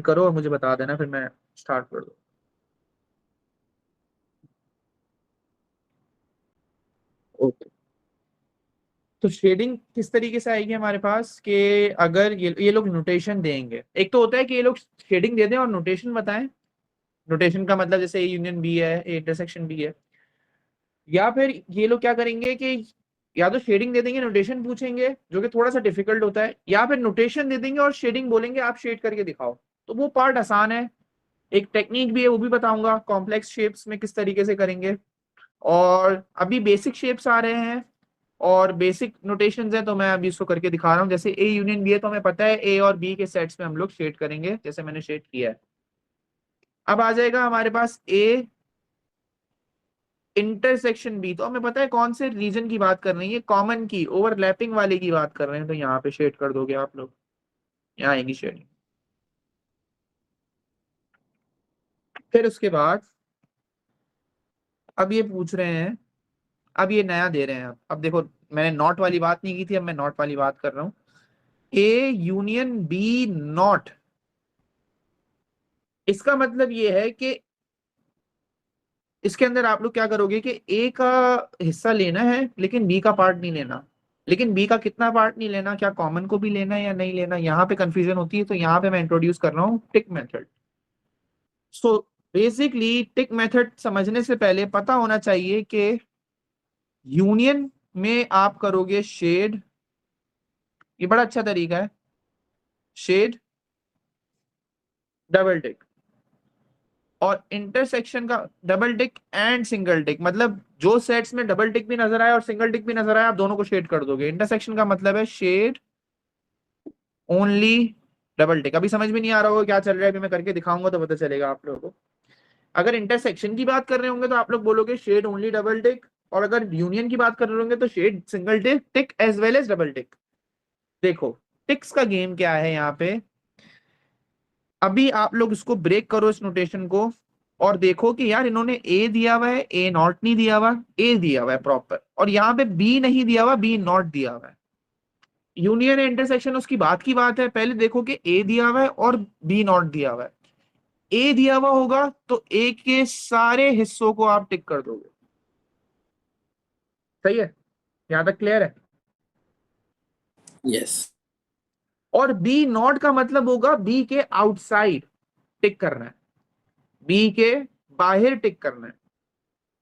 करो और मुझे बता देना, फिर मैं स्टार्ट कर दूँ। ओके, तो शेडिंग किस तरीके से आएगी हमारे पास कि अगर ये लोग नोटेशन देंगे, एक तो होता है कि ये लोग शेडिंग दे दें और नोटेशन बताएं। नोटेशन का मतलब जैसे ए यूनियन बी है, ए इंटरसेक्शन बी है, या फिर ये लोग क्या करेंगे कि या तो शेडिंग दे देंगे, नोटेशन पूछेंगे जो कि थोड़ा सा डिफिकल्ट होता है, या फिर नोटेशन दे देंगे और शेडिंग बोलेंगे आप शेड करके दिखाओ। तो वो पार्ट आसान है। एक टेक्निक भी है, वो भी बताऊंगा कॉम्प्लेक्स शेप्स में किस तरीके से करेंगे। और अभी बेसिक शेप्स आ रहे हैं और बेसिक नोटेशंस हैं, तो मैं अभी इसको करके दिखा रहा हूँ। जैसे ए यूनियन बी है तो हमें पता है ए और बी के सेट्स में हम लोग शेड करेंगे, जैसे मैंने शेड किया है। अब आ जाएगा हमारे पास ए इंटरसेक्शन बी, तो हमें पता है कौन से रीजन की बात कर रही है, कॉमन की ओवरलैपिंग वाले की बात कर रहे हैं, तो यहाँ पे शेड कर दोगे आप लोग, यहाँ आएगी शेडिंग। फिर उसके बाद अब ये पूछ रहे हैं, अब ये नया दे रहे हैं। अब देखो, मैंने नॉट वाली बात नहीं की थी, अब मैं नॉट वाली बात कर रहा हूँ। ए यूनियन बी नॉट, इसका मतलब ये है कि इसके अंदर आप लोग क्या करोगे कि ए का हिस्सा लेना है लेकिन बी का पार्ट नहीं लेना। लेकिन बी का कितना पार्ट नहीं लेना, क्या कॉमन को भी लेना है या नहीं लेना, यहाँ पे कंफ्यूजन होती है। तो यहाँ पे मैं इंट्रोड्यूस कर रहा हूँ टिक मेथड। सो बेसिकली टिक मेथड समझने से पहले पता होना चाहिए कि यूनियन में आप करोगे शेड, ये बड़ा अच्छा तरीका है, शेड डबल टिक, और इंटरसेक्शन का डबल टिक एंड सिंगल टिक। मतलब जो सेट्स में डबल टिक भी नजर आए और सिंगल टिक भी नजर आए, आप दोनों को शेड कर दोगे। इंटरसेक्शन का मतलब है शेड ओनली डबल टिक। अभी समझ में नहीं आ रहा होगा क्या चल रहा है, अभी मैं करके दिखाऊंगा तो पता चलेगा आप लोगों को। अगर इंटरसेक्शन की बात कर रहे होंगे तो आप लोग बोलोगे शेड ओनली डबल टिक, और अगर यूनियन की बात कर रहे होंगे तो shade single tick, tick as well as double tick. देखो टिक्स का गेम क्या है यहाँ पे। अभी आप लोग इसको ब्रेक करो इस नोटेशन को, और देखो कि यार इन्होंने ए दिया हुआ है, ए नॉट नहीं दिया हुआ, ए दिया हुआ है प्रॉपर, और यहाँ पे बी नहीं दिया हुआ, बी नॉट दिया हुआ है। यूनियन इंटरसेक्शन उसकी बात की बात है, पहले देखो कि ए दिया हुआ है और बी नॉट दिया हुआ है। ए दिया हुआ होगा तो ए के सारे हिस्सों को आप टिक कर दोगे। सही है, यहां तक क्लियर है। यस। और बी नॉट का मतलब होगा बी के आउटसाइड टिक करना है, बी के बाहर टिक करना है।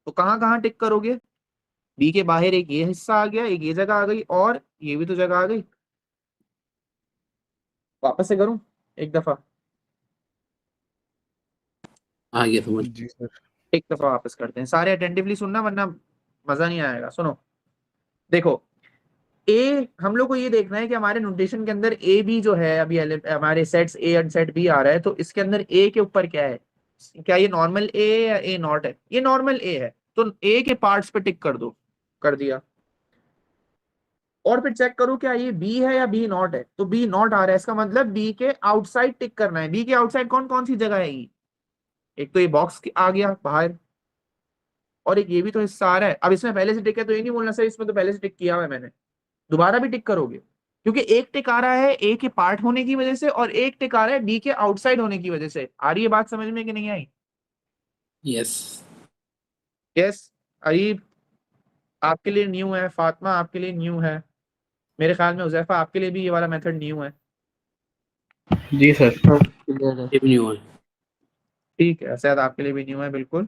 तो कहां कहां टिक करोगे, बी के बाहर एक ये हिस्सा आ गया, एक ये जगह आ गई, और ये भी तो जगह आ गई। वापस से करूं एक दफा, आ गया समझ। जी सर। एक दफा वापस करते हैं, सारे अटेंटिवली सुनना वरना मजा नहीं आएगा। सुनो, देखो ए, हम लोग को ये देखना है कि हमारे नोटेशन के अंदर ए बी जो है, अभी हमारे sets A and set B आ रहा है, तो इसके अंदर ए के ऊपर क्या है, क्या ये नॉर्मल ए या ए नॉट है, ये नॉर्मल ए है, तो ए के पार्ट्स पे टिक कर दो। कर दिया। और फिर चेक करो क्या ये बी है या बी नॉट है, तो बी नॉट आ रहा है, इसका मतलब बी के आउटसाइड टिक करना है। बी के आउटसाइड कौन कौन सी जगह है ये, एक तो ये बॉक्स आ गया बाहर, और एक ये भी तो हिस्सा आ रहा है। अब इसमें पहले से टिक है तो ये नहीं बोलना सर इसमें तो पहले से टिक किया हुआ है मैंने, दोबारा भी टिक करोगे, क्योंकि एक टिक आ रहा है ए के पार्ट होने की वजह से और एक टिक आ रहा है बी के आउटसाइड होने की वजह से। आ रही है बात समझ में कि नहीं आई? यस। यस। अरीब आपके लिए न्यू है, फातिमा आपके लिए न्यू है, मेरे ख्याल में उजैफा आपके लिए भी ये वाला मेथड न्यू है। जी सर। क्लियर है। ये भी नहीं हुआ। ठीक है, शायद आपके लिए भी न्यू है, बिल्कुल।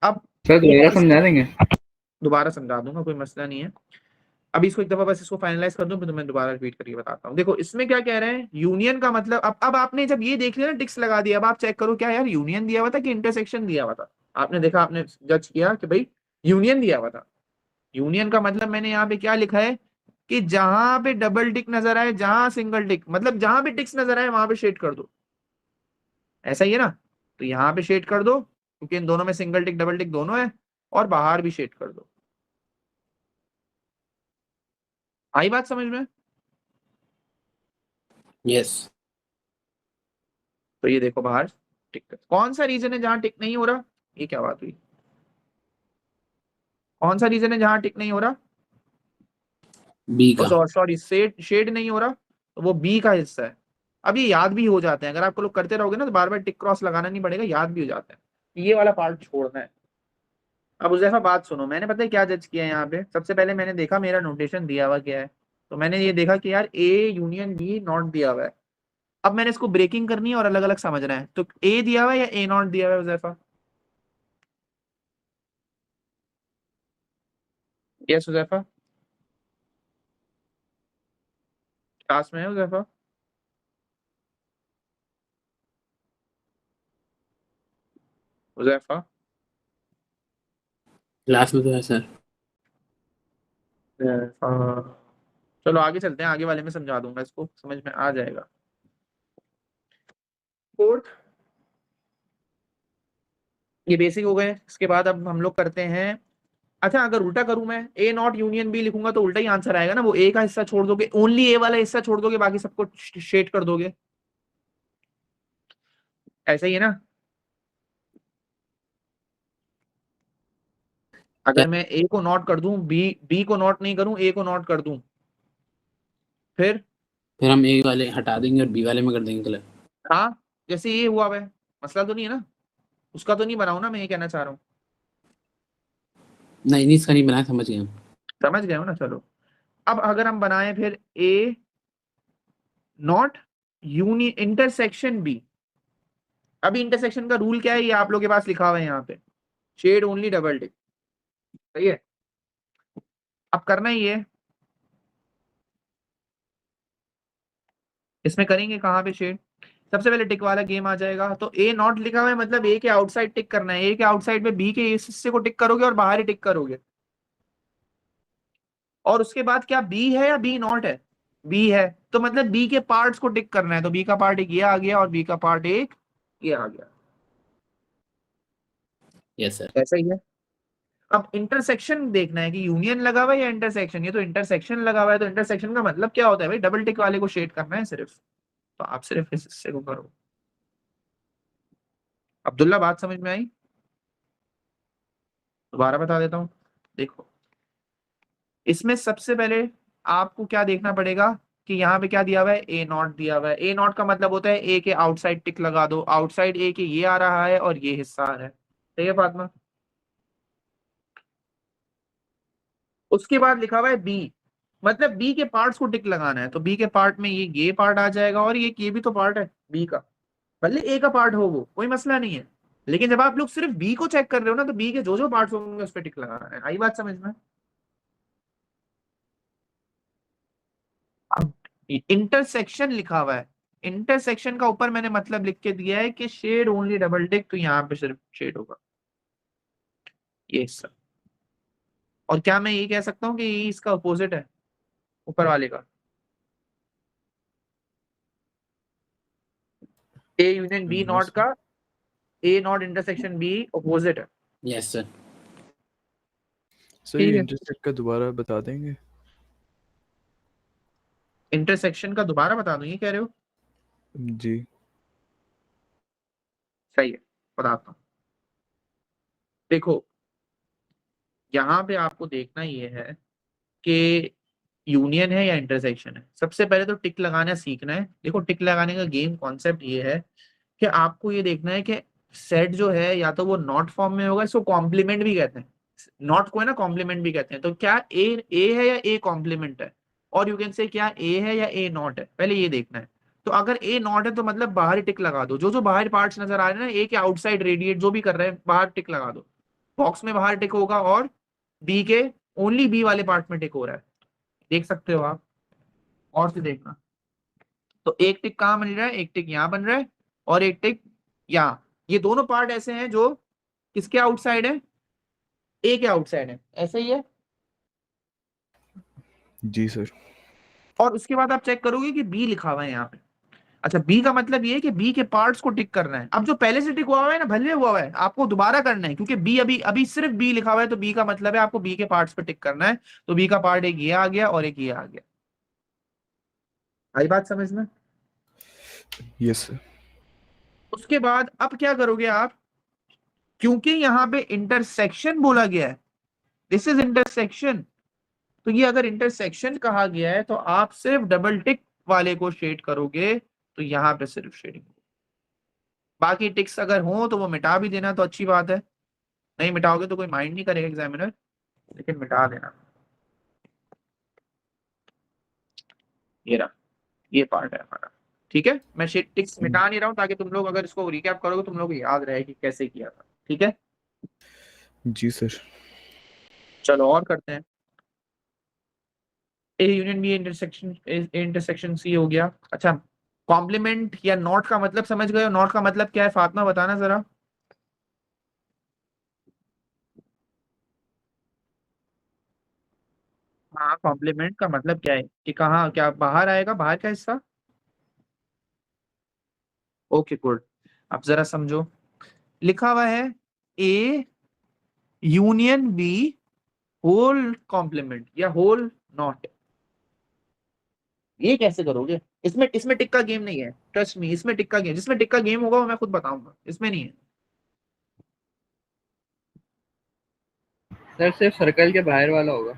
अब सर दोबारा समझा देंगे? दोबारा समझा दूंगा, कोई मसला नहीं है। अभी इसको एक दफा बस इसको फाइनलाइज कर दूं, फिर तो मैं दोबारा रिपीट करके बताता हूँ। देखो इसमें क्या कह रहे हैं, यूनियन का मतलब, अब आपने जब ये देख लिया ना टिक्स लगा दिया, अब आप चेक करो क्या यार यूनियन दिया हुआ था कि इंटरसेक्शन दिया हुआ था। आपने देखा, आपने जज किया कि भाई यूनियन दिया हुआ था। यूनियन का मतलब मैंने यहाँ पे क्या लिखा है कि जहां पे डबल टिक नजर आए, जहां सिंगल टिक, मतलब जहां पे टिक्स नजर आए वहां पे शेड कर दो। ऐसा ही है ना, तो यहाँ पे शेड कर दो क्योंकि इन दोनों में सिंगल टिक डबल टिक दोनों है, और बाहर भी शेड कर दो। आई बात समझ में? यस। तो ये देखो बाहर टिक कर, कौन सा रीजन है जहां टिक नहीं हो रहा, ये क्या बात हुई, कौन सा रीजन है जहां टिक नहीं हो रहा, बी का। सॉरी शेड नहीं हो रहा, तो वो बी का हिस्सा है। अब ये याद भी हो जाते हैं, अगर आपको लोग करते रहोगे ना तो बार बार टिक क्रॉस लगाना नहीं पड़ेगा, याद भी हो जाता है। ये वाला पार्ट छोड़ना है। अब उज़ैफा बात सुनो, मैंने पता है क्या जज किया है यहाँ पे। सबसे पहले मैंने देखा मेरा नोटेशन दिया हुआ क्या है, तो मैंने ये देखा कि यार ए यूनियन बी नॉट दिया हुआ है। अब मैंने इसको ब्रेकिंग करनी है और अलग अलग समझना है। तो ए दिया हुआ है या ए नॉट दिया हुआ है उज़ैफा? यस उज़ैफा, क्लास में है उज़ैफा? उज़ैफा क्लास में तो है सर। चलो आगे चलते हैं, आगे वाले में समझा दूंगा, इसको समझ में आ जाएगा। फोर्थ, ये बेसिक हो गए। इसके बाद अब हम लोग करते हैं, अच्छा अगर उल्टा करूं मैं, ए नॉट यूनियन बी लिखूंगा तो उल्टा ही आंसर आएगा ना, वो ए का हिस्सा छोड़ दोगे, ओनली ए वाला हिस्सा छोड़ दोगे, बाकी सबको शेड कर दोगे, ऐसा ही है ना? अगर मैं ए को नॉट कर दूं, बी को नॉट नहीं करूं, ए को नॉट कर दूं, फिर फिर हम ए वाले हटा देंगे और बी वाले में कर देंगे कलर। हाँ, जैसे ये हुआ है, मसला तो नहीं है ना, उसका तो नहीं बनाऊं ना, मैं ये कहना चाह रहा हूँ। नहीं नहीं, इसका नहीं बनाया, समझ गए हम। समझ गए हो ना? चलो अब अगर हम बनाए फिर ए नॉट यूनि इंटरसेक्शन बी। अभी इंटरसेक्शन का रूल क्या है, ये आप लोगों के पास लिखा हुआ है यहाँ पे, शेड ओनली डबल टिक, सही है? अब करना ही है, इसमें करेंगे कहाँ पे शेड? सबसे पहले टिक वाला गेम आ जाएगा। तो ए नॉट लिखा हुआ है मतलब ए के आउटसाइड टिक करना है, ए के आउटसाइड में बी के इस हिस्से को टिक करोगे और बाहर ही टिक करोगे। और उसके बाद क्या बी है या बी नॉट है? बी है, तो मतलब बी के पार्ट्स को टिक करना है, तो बी का पार्ट एक ये आ गया और बी का पार्ट एक ये आ गया, यस सर। ऐसा ही है। अब इंटरसेक्शन देखना है कि यूनियन लगा हुआ है या इंटरसेक्शन। ये तो इंटरसेक्शन लगा हुआ है, तो इंटरसेक्शन का मतलब क्या होता है भाई? डबल टिक वाले को शेड करना है सिर्फ, तो आप सिर्फ इस हिस्से को करो। अब्दुल्ला बात समझ में आई? दोबारा बता देता हूँ, देखो इसमें सबसे पहले आपको क्या देखना पड़ेगा कि यहाँ पे क्या दिया हुआ है, ए नॉट दिया हुआ है। ए नॉट का मतलब होता है ए के आउटसाइड टिक लगा दो, आउटसाइड ए के ये आ रहा है और ये हिस्सा आ रहा है, सही है फातिमा? उसके बाद लिखा हुआ है बी, मतलब बी के पार्ट्स को टिक लगाना है, तो बी के पार्ट में ये पार्ट आ जाएगा और ये भी तो पार्ट है बी का, भले ए का पार्ट हो वो कोई मसला नहीं है, लेकिन जब आप लोग सिर्फ बी को चेक कर रहे हो ना, तो बी के जो जो पार्ट्स होंगे उस पर टिक लगाना है। आई बात समझ में? अब इंटरसेक्शन लिखा हुआ है, इंटरसेक्शन का ऊपर मैंने मतलब लिख के दिया है कि शेड ओनली डबल टिक, तो यहाँ पे सिर्फ शेड होगा ये सब। और क्या मैं ये कह सकता हूँ कि ये इसका अपोजिट है ऊपर वाले का? ए यूनियन बी नॉट का, ए नॉट इंटरसेक्शन बी अपोजिट है। Yes sir. सर ठीक ये है, इंटरसेक्ट का दोबारा बता देंगे? इंटरसेक्शन का दोबारा बता दूं, ये कह रहे हो? जी। सही है, बताता हूँ। देखो यहाँ पे आपको देखना ये है कि यूनियन है या इंटरसेक्शन है। सबसे पहले तो टिक लगाना सीखना है। देखो टिक लगाने का गेम कॉन्सेप्ट ये है कि आपको ये देखना है कि सेट जो है या तो वो नॉट फॉर्म में होगा, इसको कॉम्प्लीमेंट भी कहते हैं, नॉट को है ना कॉम्प्लीमेंट भी कहते हैं, तो क्या ए है या ए कॉम्प्लीमेंट है, और यू कैन से क्या ए है या ए नॉट है, पहले ये देखना है। तो अगर ए नॉट है तो मतलब बाहर ही टिक लगा दो, जो जो बाहर पार्ट्स नजर आ रहे हैं ना, ए के आउटसाइड रेडिएट जो भी कर रहे हैं बाहर टिक लगा दो, बॉक्स में बाहर टिक होगा और बी के ओनली बी वाले पार्ट में टिक हो रहा है, देख सकते हो आप, और से देखना। तो एक टिक कहाँ बन रहा है, एक टिक यहाँ बन रहा है और एक टिक यहाँ, ये दोनों पार्ट ऐसे हैं जो किसके आउटसाइड है, ए के आउटसाइड है, ऐसे ही है। जी सर। और उसके बाद आप चेक करोगे कि बी लिखा हुआ है यहाँ पे। अच्छा बी का मतलब ये है कि बी के पार्ट्स को टिक करना है। अब जो पहले से टिक हुआ है ना, भले हुआ है, आपको दोबारा करना है, क्योंकि बी अभी अभी सिर्फ बी लिखा हुआ है, तो बी का मतलब है आपको बी के पार्ट्स पे टिक करना है। तो बी का पार्ट एक ये आ गया और एक ये आ गया। आई बात समझ में? Yes sir. उसके बाद अब क्या करोगे आप, क्योंकि यहाँ पे इंटरसेक्शन बोला गया है, दिस इज इंटरसेक्शन, तो ये अगर इंटरसेक्शन कहा गया है तो आप सिर्फ डबल टिक वाले को शेड करोगे, तो यहाँ पे सिर्फ शेडिंग। बाकी टिक्स अगर हो तो वो मिटा भी देना तो अच्छी बात है, नहीं मिटाओगे तो कोई माइंड नहीं करेगा एग्जामिनर, लेकिन मिटा देना। ये रहा, ये पार्ट है हमारा, ठीक है। मैं टिक्स मिटा नहीं रहा हूँ ताकि तुम लोग अगर इसको रिकैप करोगे तुम लोग को याद रहे कि कैसे किया था, ठीक है। जी सर। चलो और करते हैं। A union B intersection C हो गया। अच्छा, कॉम्प्लीमेंट या नॉट का मतलब समझ गए हो? नॉट का मतलब क्या है फातिमा, बताना जरा। हाँ, कॉम्प्लीमेंट का मतलब क्या है कि कहाँ क्या बाहर आएगा, बाहर का हिस्सा। Okay good. अब जरा समझो, लिखा हुआ है A union B whole complement या होल नॉट। ये कैसे करोगे? इसमें इसमें टिक का गेम नहीं है, ट्रस्ट मी, इसमें टिक का गेम, जिसमें टिक का गेम होगा वो मैं खुद बताऊंगा, इसमें नहीं है। सर सिर्फ सर्कल के बाहर वाला होगा।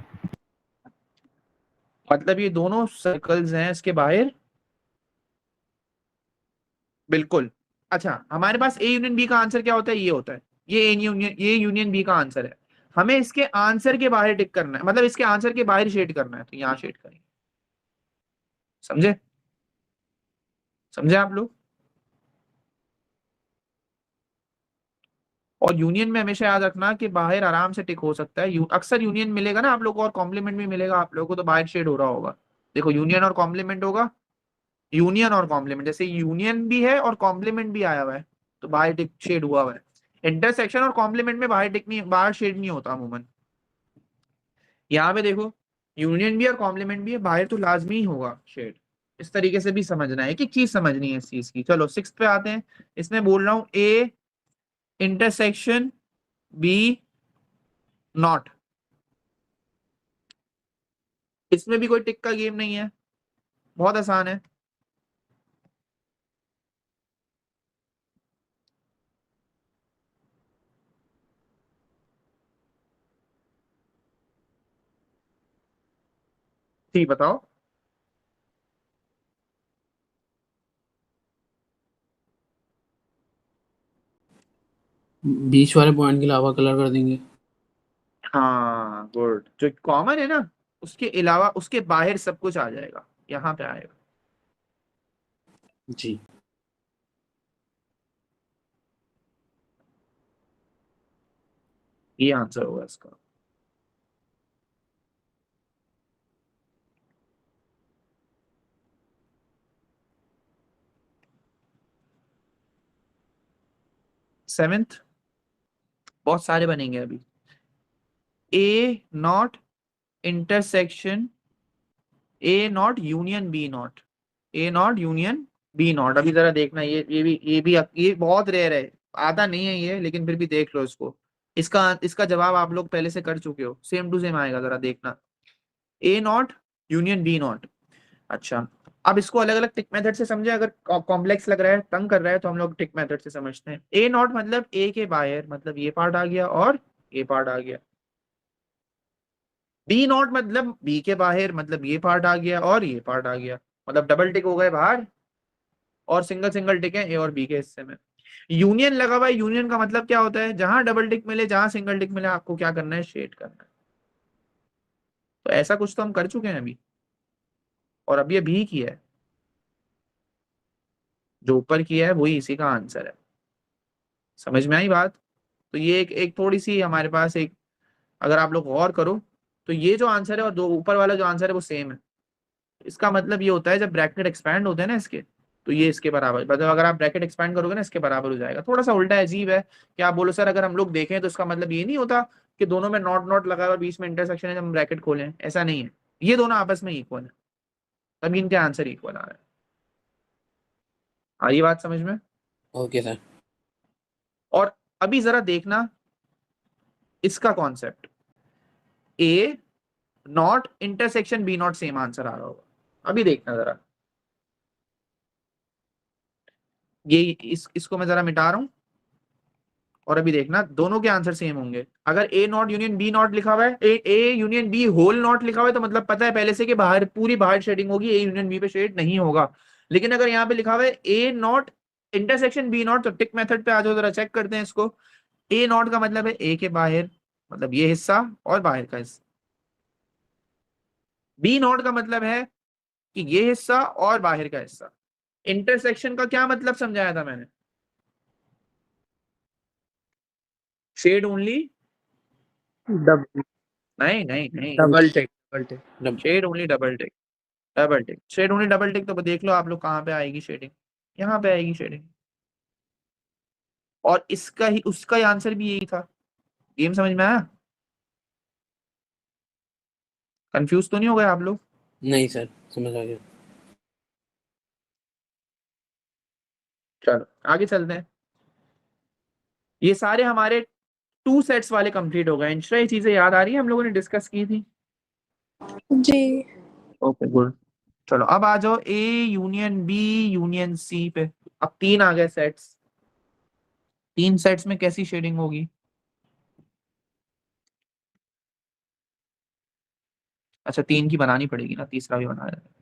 मतलब ये दोनों सर्कल्स हैं इसके बाहर, बिल्कुल। अच्छा, हमारे पास ए यूनियन बी का आंसर क्या होता है? ये होता है, ये यूनियन बी का आंसर है। हमें इसके आंसर के बाहर टिक करना है, मतलब इसके आंसर के बाहर शेड करना है, तो यहाँ शेड करेंगे। समझे? समझे आप लोग? और यूनियन में हमेशा याद रखना कि बाहर आराम से टिक हो सकता है। अक्सर यूनियन मिलेगा ना आप लोग को, और कॉम्प्लीमेंट भी मिलेगा आप लोगों को, तो बाहर शेड हो रहा होगा। देखो, यूनियन और कॉम्प्लीमेंट होगा, यूनियन और कॉम्प्लीमेंट, जैसे यूनियन भी है और कॉम्प्लीमेंट भी आया हुआ है तो बाहर टिक शेड हुआ हुआ है। इंटरसेक्शन और कॉम्प्लीमेंट में बाहर टिक नहीं, बाहर शेड नहीं होता अमूमन। यहाँ पे देखो, यूनियन भी और कॉम्प्लीमेंट भी है, बाहर तो लाजमी होगा शेड। इस तरीके से भी समझना है, एक एक चीज समझनी है इस चीज की। चलो 6 पे आते हैं। इसमें बोल रहा हूं ए इंटरसेक्शन बी नॉट। इसमें भी कोई टिक का गेम नहीं है, बहुत आसान है। ठीक, बताओ। बीच वाले पॉइंट के अलावा कलर कर देंगे। हाँ गुड, जो कॉमन है ना उसके अलावा उसके बाहर सब कुछ आ जाएगा, यहाँ पे आएगा। जी। ये आंसर होगा इसका। सेवेंथ, बहुत सारे बनेंगे अभी। A not intersection A not union B not, A not union B not. अभी जरा देखना, ये बहुत रेयर है, आता नहीं है ये, लेकिन फिर भी देख लो इसको। इसका इसका जवाब आप लोग पहले से कर चुके हो, सेम टू सेम आएगा, जरा देखना। ए नॉट यूनियन बी नॉट। अच्छा, अब इसको अलग अलग टिक मेथड से समझे। अगर कॉम्प्लेक्स लग रहा है, तंग कर रहा है, तो हम लोग टिक मेथड से समझते हैं। ए नॉट मतलब ए के बाहर, मतलब ये पार्ट आ गया और ये पार्ट आ गया। बी नॉट मतलब बी के बाहर, मतलब ये पार्ट आ गया और ये पार्ट आ गया, मतलब डबल टिक हो गए बाहर और सिंगल सिंगल टिक है ए और बी के हिस्से में। यूनियन लगा हुआ है, यूनियन का मतलब क्या होता है? जहां डबल टिक मिले, जहां सिंगल टिक मिले, आपको क्या करना है? शेड करना है। तो ऐसा कुछ तो हम कर चुके हैं अभी, और अभी अभी किया है, जो ऊपर किया है वही इसी का आंसर है। समझ में आई बात? तो ये एक थोड़ी सी हमारे पास एक, अगर आप लोग गौर करो तो ये जो आंसर है और दो ऊपर वाला जो आंसर है वो सेम है। इसका मतलब ये होता है जब ब्रैकेट एक्सपैंड होते हैं ना इसके, तो ये इसके बराबर, मतलब अगर आप ब्रैकेट एक्सपैंड करोगे ना इसके बराबर हो जाएगा। थोड़ा सा उल्टा अजीब है कि आप बोलो सर अगर हम लोग देखें तो इसका मतलब ये नहीं होता कि दोनों में नॉट नॉट लगा और बीच में इंटरसेक्शन है जब हम ब्रैकेट खोलें, ऐसा नहीं है। ये दोनों आपस में इक्वल है, तभी इनके आंसर इक्वल आ रहा है। आ रही बात समझ में? Okay sir. और अभी जरा देखना इसका concept, A not intersection B not, same answer आ रहा होगा। अभी देखना जरा, ये इसको मैं जरा मिटा रहा हूं, और अभी देखना दोनों के आंसर सेम होंगे। अगर A not union B not लिखा हुआ है, A union B whole not लिखा हुआ है, तो मतलब पता है पहले से कि बाहर पूरी बाहर शेडिंग होगी, ए यूनियन बी पे शेड नहीं होगा। लेकिन अगर यहाँ पे लिखा हुआ है ए नॉट इंटरसेक्शन बी नॉट, तो टिक मेथड पे आ जाओ, जरा चेक करते हैं इसको। ए नॉट का मतलब है ए के बाहर, मतलब ये हिस्सा और बाहर का हिस्सा। बी नॉट का मतलब है कि ये हिस्सा और बाहर का हिस्सा। इंटरसेक्शन का क्या मतलब समझाया था मैंने? शेड ओनली, डबल नहीं नहीं नहीं, डबल टिक डबल टिक। डब shade only double tick. Double tick, shade only double tick, तो देख लो आप लोग कहाँ पे आएगी शेडिंग, यहाँ पे आएगी शेडिंग। और इसका ही उसका ही आंसर भी यही था। गेम समझ में आया? कंफ्यूज तो नहीं हो गए आप लोग? नहीं सर, समझ आ गया। चलो आगे चलते हैं। ये सारे हमारे टू सेट्स वाले कंप्लीट हो गए। इंश्रा ये चीजें याद आ रही है, हम लोगों ने डिस्कस की थी। जी। Okay good. चलो अब आ जाओ A union B union C पे। अब तीन आ गए सेट्स। तीन सेट्स में कैसी शेडिंग होगी? अच्छा तीन की बनानी पड़ेगी ना, तीसरा भी बना देते हैं।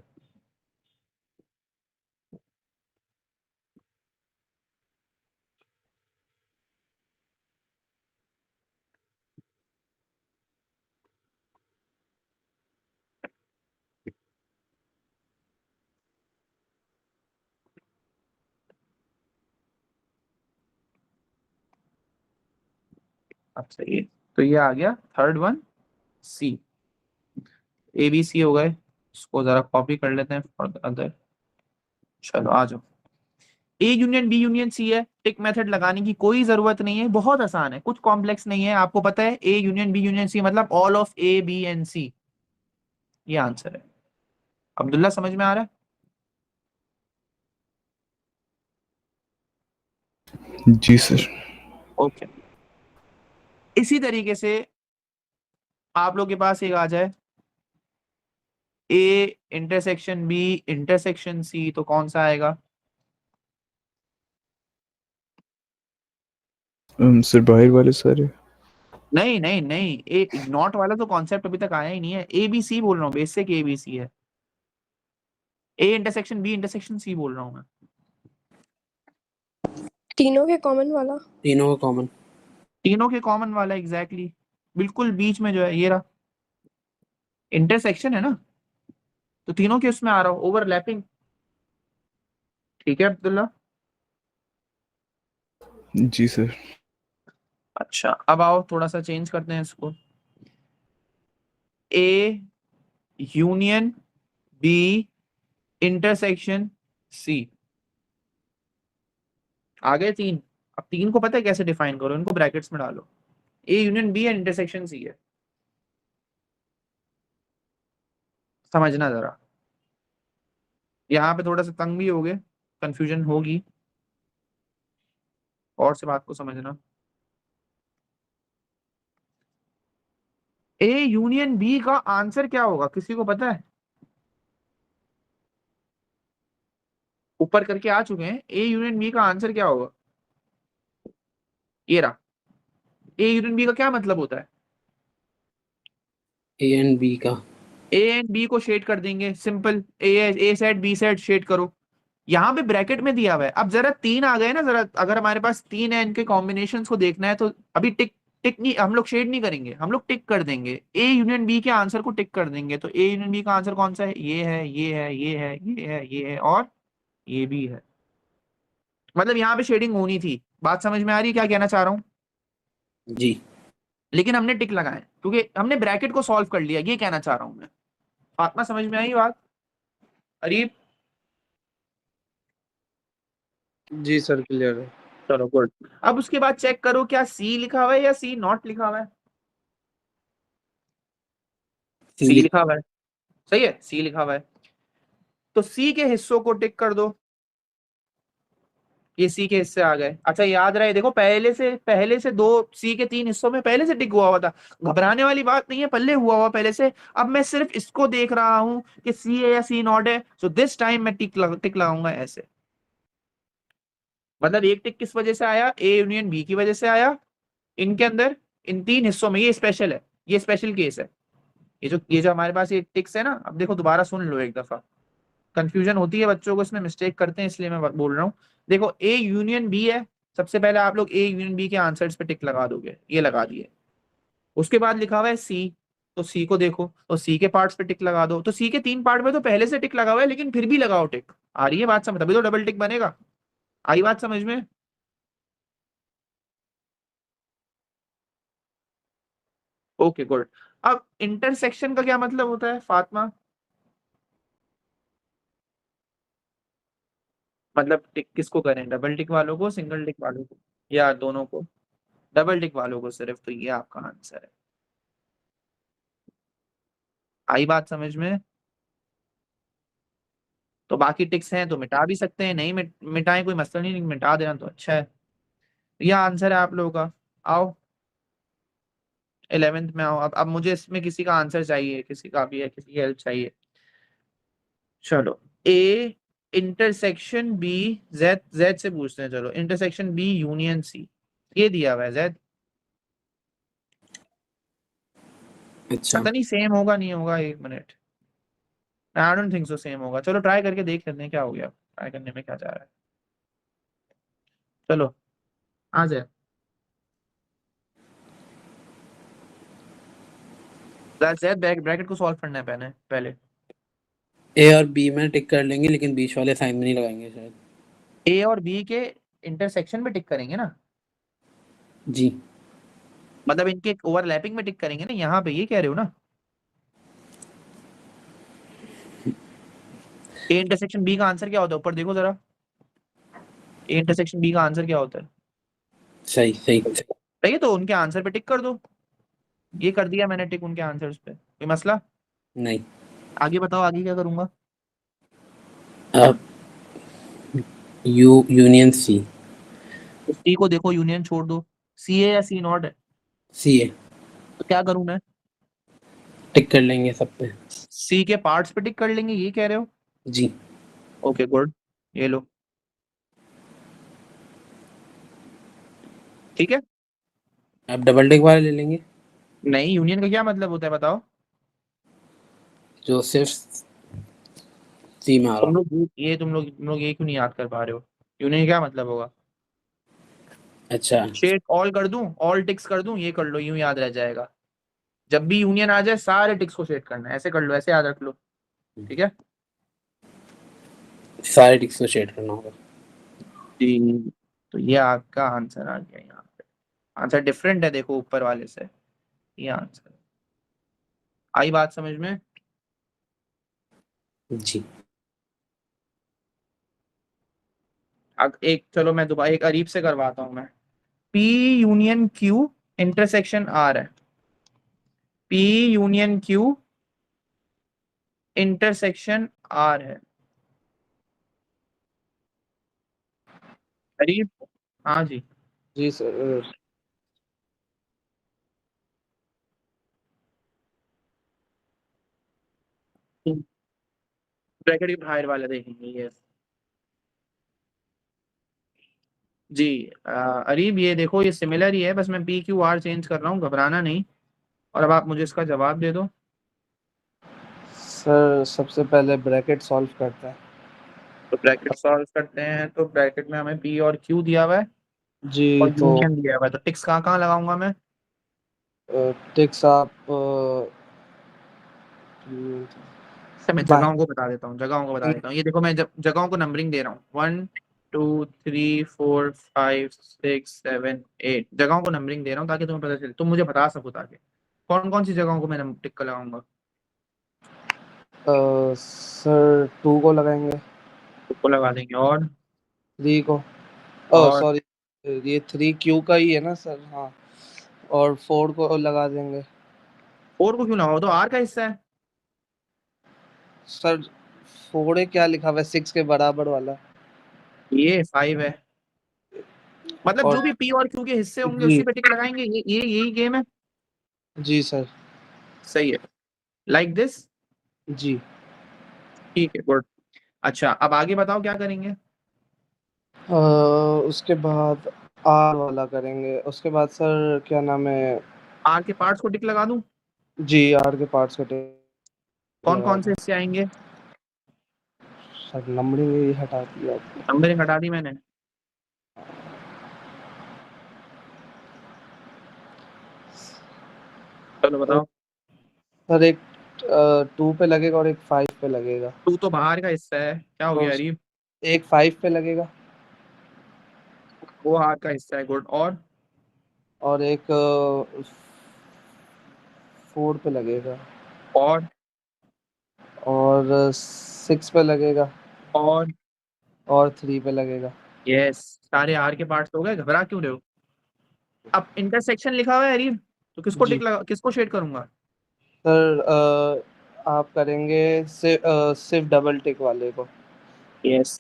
अब सही है, तो ये आ गया third one C. A B C हो गए, इसको जरा कॉपी कर लेते हैं फॉर द अदर। चलो आ जाओ। A union B union C है, टिक मेथड लगाने की कोई जरूरत नहीं है, बहुत आसान है, कुछ कॉम्प्लेक्स नहीं है। आपको पता है A union B union C मतलब all of A B and C, ये आंसर है। अब्दुल्ला समझ में आ रहा है? जी सर। ओके। इसी तरीके से आप लोग के पास एक आ जाए A intersection B intersection C, तो कौन सा आएगा? सर बाहर वाले सारे। नहीं नहीं नहीं, ए नॉट वाला तो कॉन्सेप्ट अभी तक आया ही नहीं है। ए बी सी बोल रहा हूँ, बेसिक ए बी सी है। A intersection B intersection C बोल रहा हूँ मैं। तीनों के कॉमन वाला। तीनों का कॉमन। तीनों के कॉमन वाला, एग्जैक्टली बिल्कुल बीच में जो है ये रहा, इंटरसेक्शन है ना, तो तीनों के उसमें आ रहा हूँ, ओवरलैपिंग। ठीक है अब्दुल्ला? जी सर। अच्छा अब आओ थोड़ा सा चेंज करते हैं इसको। A union B intersection C, आ गए तीन। अब तीन को पता है कैसे डिफाइन करो, इनको ब्रैकेट्स में डालो। A union B and intersection C है, समझना जरा। यहाँ पे थोड़ा सा तंग भी हो गए, कंफ्यूजन होगी, और से बात को समझना। ए यूनियन बी का आंसर क्या होगा, किसी को पता है? ऊपर करके आ चुके हैं, ए यूनियन बी का आंसर क्या होगा? ये रहा। ए यूनियन बी का क्या मतलब होता है? ए एंड बी का। ए एंड बी को शेड कर देंगे, सिंपल। ए सेट बी सेट शेड करो। यहाँ पे ब्रैकेट में दिया हुआ है। अब जरा तीन आ गए ना, जरा अगर हमारे पास तीन है, इनके कॉम्बिनेशंस को देखना है, तो अभी टिक टिक नहीं, हम लोग शेड नहीं करेंगे, हम लोग टिक कर देंगे। ए यूनियन बी के आंसर को टिक कर देंगे। तो ए यूनियन बी का आंसर कौन सा है? ये है, ये है, ये है, ये है, ये है और ये भी है। मतलब यहाँ पे शेडिंग होनी थी। बात समझ में आ रही है क्या कहना चाह रहा हूँ? जी। लेकिन हमने टिक लगाए क्योंकि हमने ब्रैकेट को सॉल्व कर लिया, ये कहना चाह रहा हूं मैं। फातिमा समझ में आई बात? अरीब? जी सर, क्लियर है। चलो गुड। अब उसके बाद चेक करो क्या सी लिखा हुआ है या सी नॉट लिखा हुआ है। सी लिखा हुआ है, सही है, सी लिखा हुआ है। तो सी के हिस्सों को टिक कर दो। ये सी के हिस्से आ गए। अच्छा याद रहे, देखो पहले से दो सी के तीन हिस्सों में पहले से टिक हुआ हुआ था, घबराने वाली बात नहीं है, पहले हुआ हुआ पहले से। अब मैं सिर्फ इसको देख रहा हूं कि सी है या सी नॉट है, सो दिस टाइम मैं टिक लगाऊंगा ऐसे। मतलब एक टिक किस वजह से आया? ए यूनियन बी की वजह से आया। इनके अंदर इन तीन हिस्सों में ये स्पेशल है, ये स्पेशल केस है। ये जो हमारे पास ये टिक्स है ना, अब देखो दोबारा सुन लो एक दफा। कंफ्यूजन होती है बच्चों को, इसमें मिस्टेक करते हैं, इसलिए मैं बोल रहा हूँ। देखो ए यूनियन बी है, सबसे पहले आप लोग ए यूनियन बी के आंसर्स पे टिक लगा दोगे, ये लगा दिए। उसके बाद लिखा हुआ है सी, तो सी को देखो, तो सी के पार्ट्स पे टिक लगा दो। तो सी के 3 पार्ट में तो पहले से टिक लगा हुआ है, लेकिन फिर भी लगाओ टिक। आ रही है बात समझ, तभी तो डबल टिक बनेगा। आई बात समझ में? Okay good. अब इंटरसेक्शन का क्या मतलब होता है फातिमा? मतलब टिक किसको करें, डबल टिक वालों को, सिंगल टिक वालों को, या दोनों को? डबल टिक वालों को सिर्फ, तो ये आपका आंसर है। आई बात समझ में? तो बाकी टिक्स हैं तो मिटा भी सकते हैं, नहीं मिटाएं कोई मसला नहीं, मिटा देना तो अच्छा है। यह आंसर है आप लोगों का। आओ 11th में आओ। अब मुझे इसमें किसी का आंसर चाहिए, किसी का भी है, किसी की हेल्प चाहिए। चलो A intersection B, Z Z से पूछते हैं। चलो इंटरसेक्शन बी यूनियन सी, ये दिया हुआ है जेड। अच्छा पता नहीं सेम होगा नहीं होगा, 1 minute. I don't think so same होगा। चलो ट्राई करके देख लेते हैं क्या हो गया, ट्राई करने में क्या जा रहा है। चलो आ जाए। जेड ब्रैकेट को सॉल्व करना है पहले पहले। ए और बी में टिक कर लेंगे, लेकिन बीच वाले साइन में नहीं लगाएंगे शायद। ए और बी के इंटरसेक्शन में टिक करेंगे ना, जी मतलब इनके ओवरलैपिंग में टिक करेंगे ना, यहाँ पे, ये कह रहे हो ना? ए इंटरसेक्शन बी का आंसर क्या होता है, ऊपर देखो जरा। ए इंटरसेक्शन बी का आंसर क्या होता है? सही सही। सही है, तो उनके आंसर पे टिक कर दो। ये कर दिया मैंने टिक उनके आंसर्स पे, कोई मसला? नहीं। आगे बताओ, आगे क्या करूंगा? अब यू यूनियन सी। सी को देखो, यूनियन छोड़ दो। सी है या सी नॉट है? सी है, तो क्या करूं मैं? टिक कर लेंगे सब पे। सी के पार्ट्स पे टिक कर लेंगे, ये कह रहे हो? जी ओके गुड, ये लो, ठीक है। अब डबल टिक वाले ले लेंगे, नहीं, यूनियन का क्या मतलब होता है बताओ? जो सिर्फ सी में आ रहा। तुम लोग ये क्यों नहीं याद कर पा रहे हो? यूनियन क्या मतलब होगा? अच्छा शेड ऑल कर दूं, ऑल टिक्स कर दूं, ये कर लो, यूं याद रह जाएगा। जब भी यूनियन आ जाए सारे टिक्स को शेड करना है, ऐसे कर लो, ऐसे याद रख लो, ठीक है। सारे टिक्स को शेड करना होगा। जी, तो ये आपका आंसर आ गया यहाँ पे। आंसर डिफरेंट है देखो ऊपर वाले से, ये आंसर। आई बात समझ में? जी अब एक, चलो मैं दोबारा एक अरीब से करवाता हूं मैं। P union Q intersection R है। P union Q intersection R है। अरीब, हाँ जी। जी सर। ब्रैकेट के बाहर वाला देखेंगे, ये जी। अरीब ये देखो, ये सिमिलर ही है, बस मैं पी क्यू आर चेंज कर रहा हूँ, घबराना नहीं। और अब आप मुझे इसका जवाब दे दो। सर सबसे पहले ब्रैकेट सॉल्व करते हैं। तो ब्रैकेट सॉल्व करते हैं, तो ब्रैकेट में हमें पी और क्यू दिया हुआ है जी और तो यूनियन दिया हुआ है, तो टिक्स कहाँ कहाँ लगाऊंगा मैं? टिक्स आप मैं बाय। जगहों को बता देता हूँ, जगहों को बता देता हूँ। ये देखो, मैं जगहों को नंबरिंग दे रहा हूँ, 1 2 3 4 5 6 7 8 जगहों को नंबरिंग दे रहा हूँ, ताकि तुम्हें पता चले, तुम मुझे बता सको, ताकि कौन कौन सी जगहों को मैं टिक लगाऊंगा। सर 2 को लगाएंगे, तुमको लगा देंगे, और 3 को, और सॉरी, ये 3 क्यू का ही है ना सर? हाँ, और 4 को लगा देंगे। 4 को क्यों लगाओ, तो आर का हिस्सा है। सर 4 क्या लिखा हुआ है 6 के बराबर वाला? ये 5 है, मतलब और जो भी पी और क्यू के हिस्से होंगे जी उसी पे टिक लगाएंगे, ये यही गेम है। जी सर। सही है, लाइक दिस। जी ठीक है गुड। अच्छा अब आगे बताओ क्या करेंगे। उसके बाद आर वाला करेंगे, उसके बाद सर क्या नाम है? आर के पार्ट्स को टिक लगा दूं, जी आर के पार्ट्स कटे कौन लगा कौन से दो। हिस्से आएंगे? सर नंबरिंग ये हटा दिया। नंबरिंग हटा दी मैंने। चलो बताओ। सर एक 2 पे लगेगा और एक 5 पे लगेगा। तू तो बाहर का हिस्सा है, क्या हो तो गया अरीब? एक 5 पे लगेगा वो हाथ का हिस्सा है, गुड। और एक 4 पे लगेगा और और 6 पे लगेगा और और 3 पे लगेगा। यस, सारे आर के पार्ट्स हो गए, घबरा क्यों रहे हो? अब इंटरसेक्शन लिखा हुआ है अरीब, तो किसको जी टिक लगा, किसको शेड करूंगा? सर आप करेंगे सिर्फ डबल टिक वाले को। यस,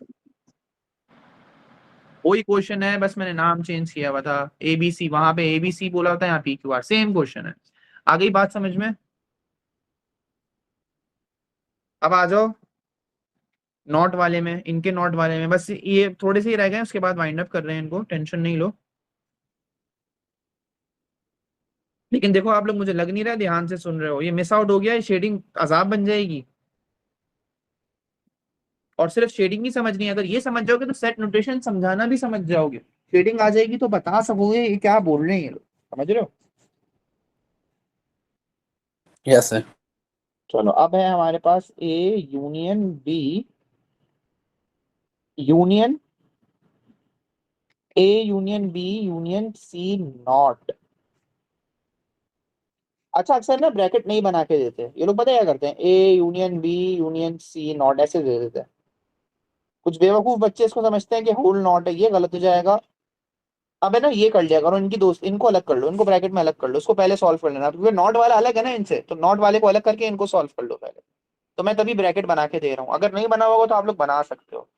वही क्वेश्चन है, बस मैंने नाम चेंज किया हुआ था। एबीसी, वहां पे एबीसी बोला होता है, यहाँ P Q R, same question है। आ गई बात समझ में? अब आ जाओ नॉट वाले में, इनके नॉट वाले में बस ये थोड़े से ही रह गए, उसके बाद वाइंड अप कर रहे हैं इनको, टेंशन नहीं लो। लेकिन देखो आप लोग, मुझे लग नहीं रहा है ध्यान से सुन रहे हो, ये मिस आउट हो गया, ये शेडिंग अजाब बन जाएगी। और सिर्फ शेडिंग ही समझनी है, अगर ये समझ जाओगे तो सेट नोटेशन समझाना भी समझ जाओगे। शेडिंग आ जाएगी तो बता सकोगे ये क्या बोल रहे हैं ये लोग, समझ रहे हो? Yes sir. चलो, अब है हमारे पास A union B union A union B union C not. अच्छा, अक्सर ना ब्रैकेट नहीं बना के देते ये लोग, पता है क्या करते हैं? A union B union C not ऐसे दे देते हैं। कुछ बेवकूफ बच्चे इसको समझते हैं कि होल नॉट है, ये गलत हो जाएगा। अब है ना, ये कर लिया करो, इनकी दोस्त, इनको अलग कर लो, इनको ब्रैकेट में अलग कर लो, उसको पहले सॉल्व कर लेना, क्योंकि नॉट वाला अलग है ना इनसे, तो नॉट वाले को अलग करके इनको सॉल्व कर लो पहले। तो मैं तभी ब्रैकेट बना के दे रहा हूँ, अगर नहीं बना होगा तो आप लोग बना सकते हो।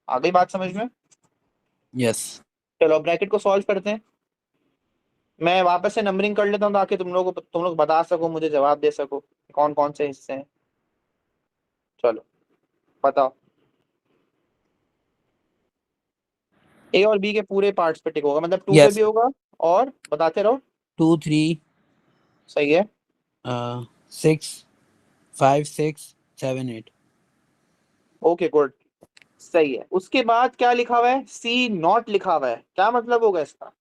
आ गई बात समझ में? यस। चलो ब्रैकेट को सॉल्व करते हैं। मैं वापस से नंबरिंग कर लेता हूँ ताकि तुम लोग बता सको, मुझे जवाब दे सको कौन कौन से हिस्से हैं। चलो बताओ। ए और बी के पूरे पार्ट्स पे टिक होगा, मतलब 2 पे यस। भी होगा। और बताते रहो। 2 3 सही है। 6 5 6 7 8। ओके गुड, सही है। उसके बाद क्या लिखा हुआ है? सी नॉट लिखा हुआ है, क्या मतलब होगा इसका?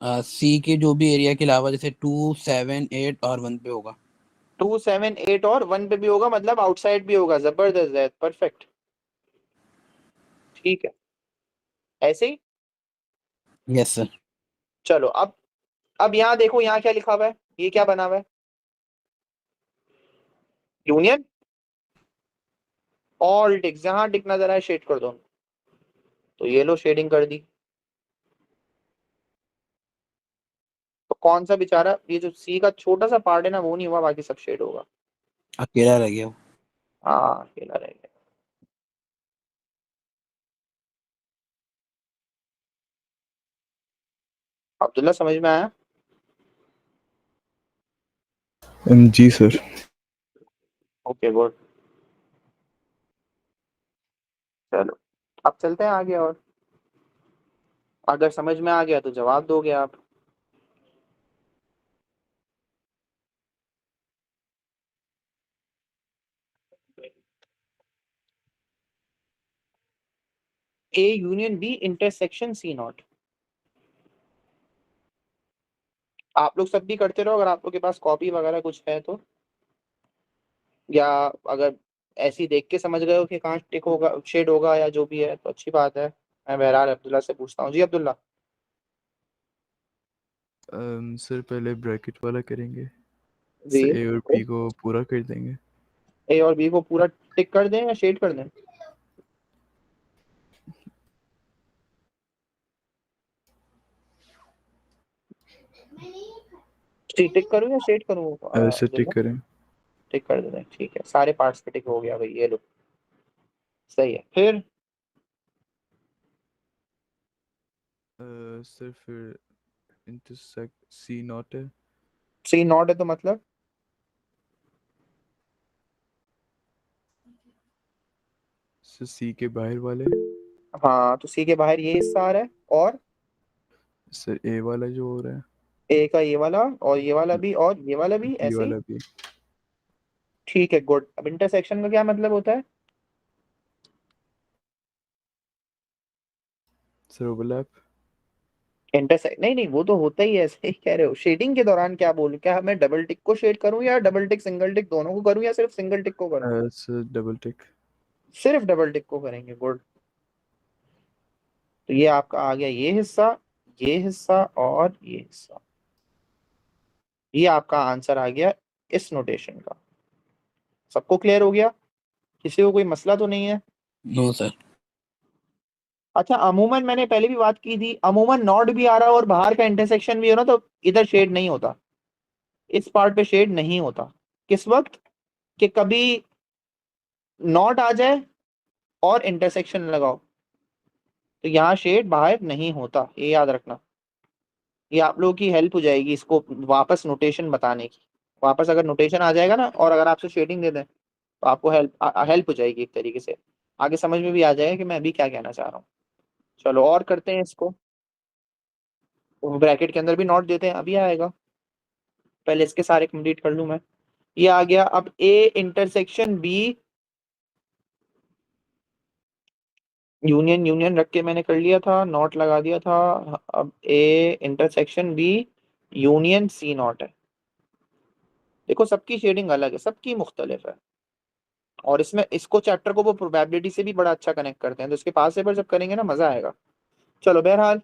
सी के जो भी एरिया के अलावा जैसे 2 7 8 और 1 पे होगा। 2 7 8 और 1 पे भी होगा, मतलब आउटसाइड भी होगा। जबरदस्त है, परफेक्ट, ठीक है, ऐसे ही। Yes sir. चलो अब यहाँ देखो, यहाँ क्या लिखा हुआ है? ये क्या बना हुआ है? यूनियन ऑल टिक्स, जहां टिक नजर आए शेड कर दो। तो ये लो, शेडिंग कर दी। तो कौन सा बेचारा, ये जो सी का छोटा सा पार्ट है ना, वो नहीं हुआ, बाकी सब शेड होगा। अकेला रह गया वो। हाँ, अकेला रह गया। अब्दुल्ला समझ में आया? जी सर। Okay good. चलो अब चलते हैं आगे, और अगर समझ में आ गया तो जवाब दोगे आप। A union B intersection C not. आप लोग सब भी करते रहो, अगर आप लोग के पास कॉपी वगैरह कुछ है तो, या अगर ऐसी देख के समझ गए हो कि कहाँ टिक होगा, शेड होगा, या जो भी है, तो अच्छी बात है। मैं बहरहाल अब्दुल्ला से पूछता हूँ। जी अब्दुल्ला। सर पहले ब्रैकेट वाला करेंगे, जी, ए और बी को पूरा कर देंगे। ए और बी को पूरा टिक कर दें या शेड कर दें? टिक करूँ या शेड करूँ सर टिक अब्दुल्ला? करें। टिक कर देते हैं, ठीक है, सारे पार्ट्स पे टिक हो गया भाई, ये लो, सही है। फिर सर फिर इंटरसेक्ट सी नॉट है। सी नॉट है तो मतलब? सर सी के बाहर वाले। हाँ, तो सी के बाहर ये हिस्सा आ रहा है, और सर ए वाला जो हो रहा है। ए का ये वाला, और ये वाला भी, और ये वाला भी, बी ऐसे ही। वाला भी। ठीक है गुड। अब इंटरसेक्शन का क्या मतलब होता है? Sir, overlap. इंटरसेक्ट नहीं नहीं, वो तो होता ही है, ऐसे ही कह रहे हो। शेडिंग के दौरान क्या बोलूं, क्या मैं डबल टिक को शेड करूं या डबल टिक सिंगल टिक दोनों को करूं या सिर्फ सिंगल टिक को करूं? Sir, double tick. सिर्फ डबल टिक को करेंगे, गुड। तो ये आपका आ गया ये हिस्सा और ये हिस्सा। ये आपका आंसर आ गया इस नोटेशन का। सबको क्लियर हो गया? किसी को कोई मसला तो नहीं है? No sir. अच्छा, अमूमन मैंने पहले भी बात की थी, अमूमन नॉट भी आ रहा है और बाहर का इंटरसेक्शन भी हो ना, तो इधर शेड नहीं होता, इस पार्ट पे शेड नहीं होता। किस वक्त? कि कभी नॉट आ जाए और इंटरसेक्शन लगाओ, तो यहाँ शेड बाहर नहीं होता, ये याद रखना। ये आप लोगों की हेल्प हो जाएगी इसको वापस नोटेशन बताने की। वापस अगर नोटेशन आ जाएगा ना, और अगर आपसे शेडिंग दे दें, तो आपको हेल्प हो जाएगी एक तरीके से। आगे समझ में भी आ जाएगा कि मैं अभी क्या कहना चाह रहा हूँ। चलो और करते हैं इसको। ब्रैकेट के अंदर भी नॉट देते हैं, अभी आएगा। पहले इसके सारे कंप्लीट कर लूं मैं। ये आ गया। अब A intersection B, union union रख के मैंने कर लिया था, नॉट लगा दिया था। अब A intersection B union C not है। देखो सबकी शेडिंग अलग है, सबकी मुख्तलिफ है, और इसमें इसको चैप्टर को वो प्रोबेबिलिटी से भी बड़ा अच्छा कनेक्ट करते हैं, तो इसके पास से पर जब करेंगे ना मजा आएगा। चलो बहरहाल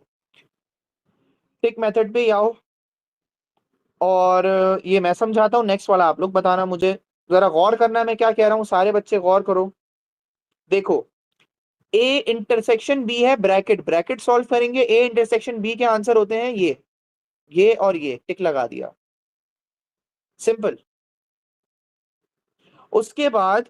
टिक मेथड पे ही आओ, और ये मैं समझाता हूँ, नेक्स्ट वाला आप लोग बताना मुझे। जरा गौर करना है मैं क्या कह रहा हूँ, सारे बच्चे गौर करो। देखो ए इंटरसेक्शन बी है, ब्रैकेट ब्रैकेट सॉल्व करेंगे, ए इंटरसेक्शन बी के आंसर होते हैं ये और ये, टिक लगा दिया, सिंपल। उसके बाद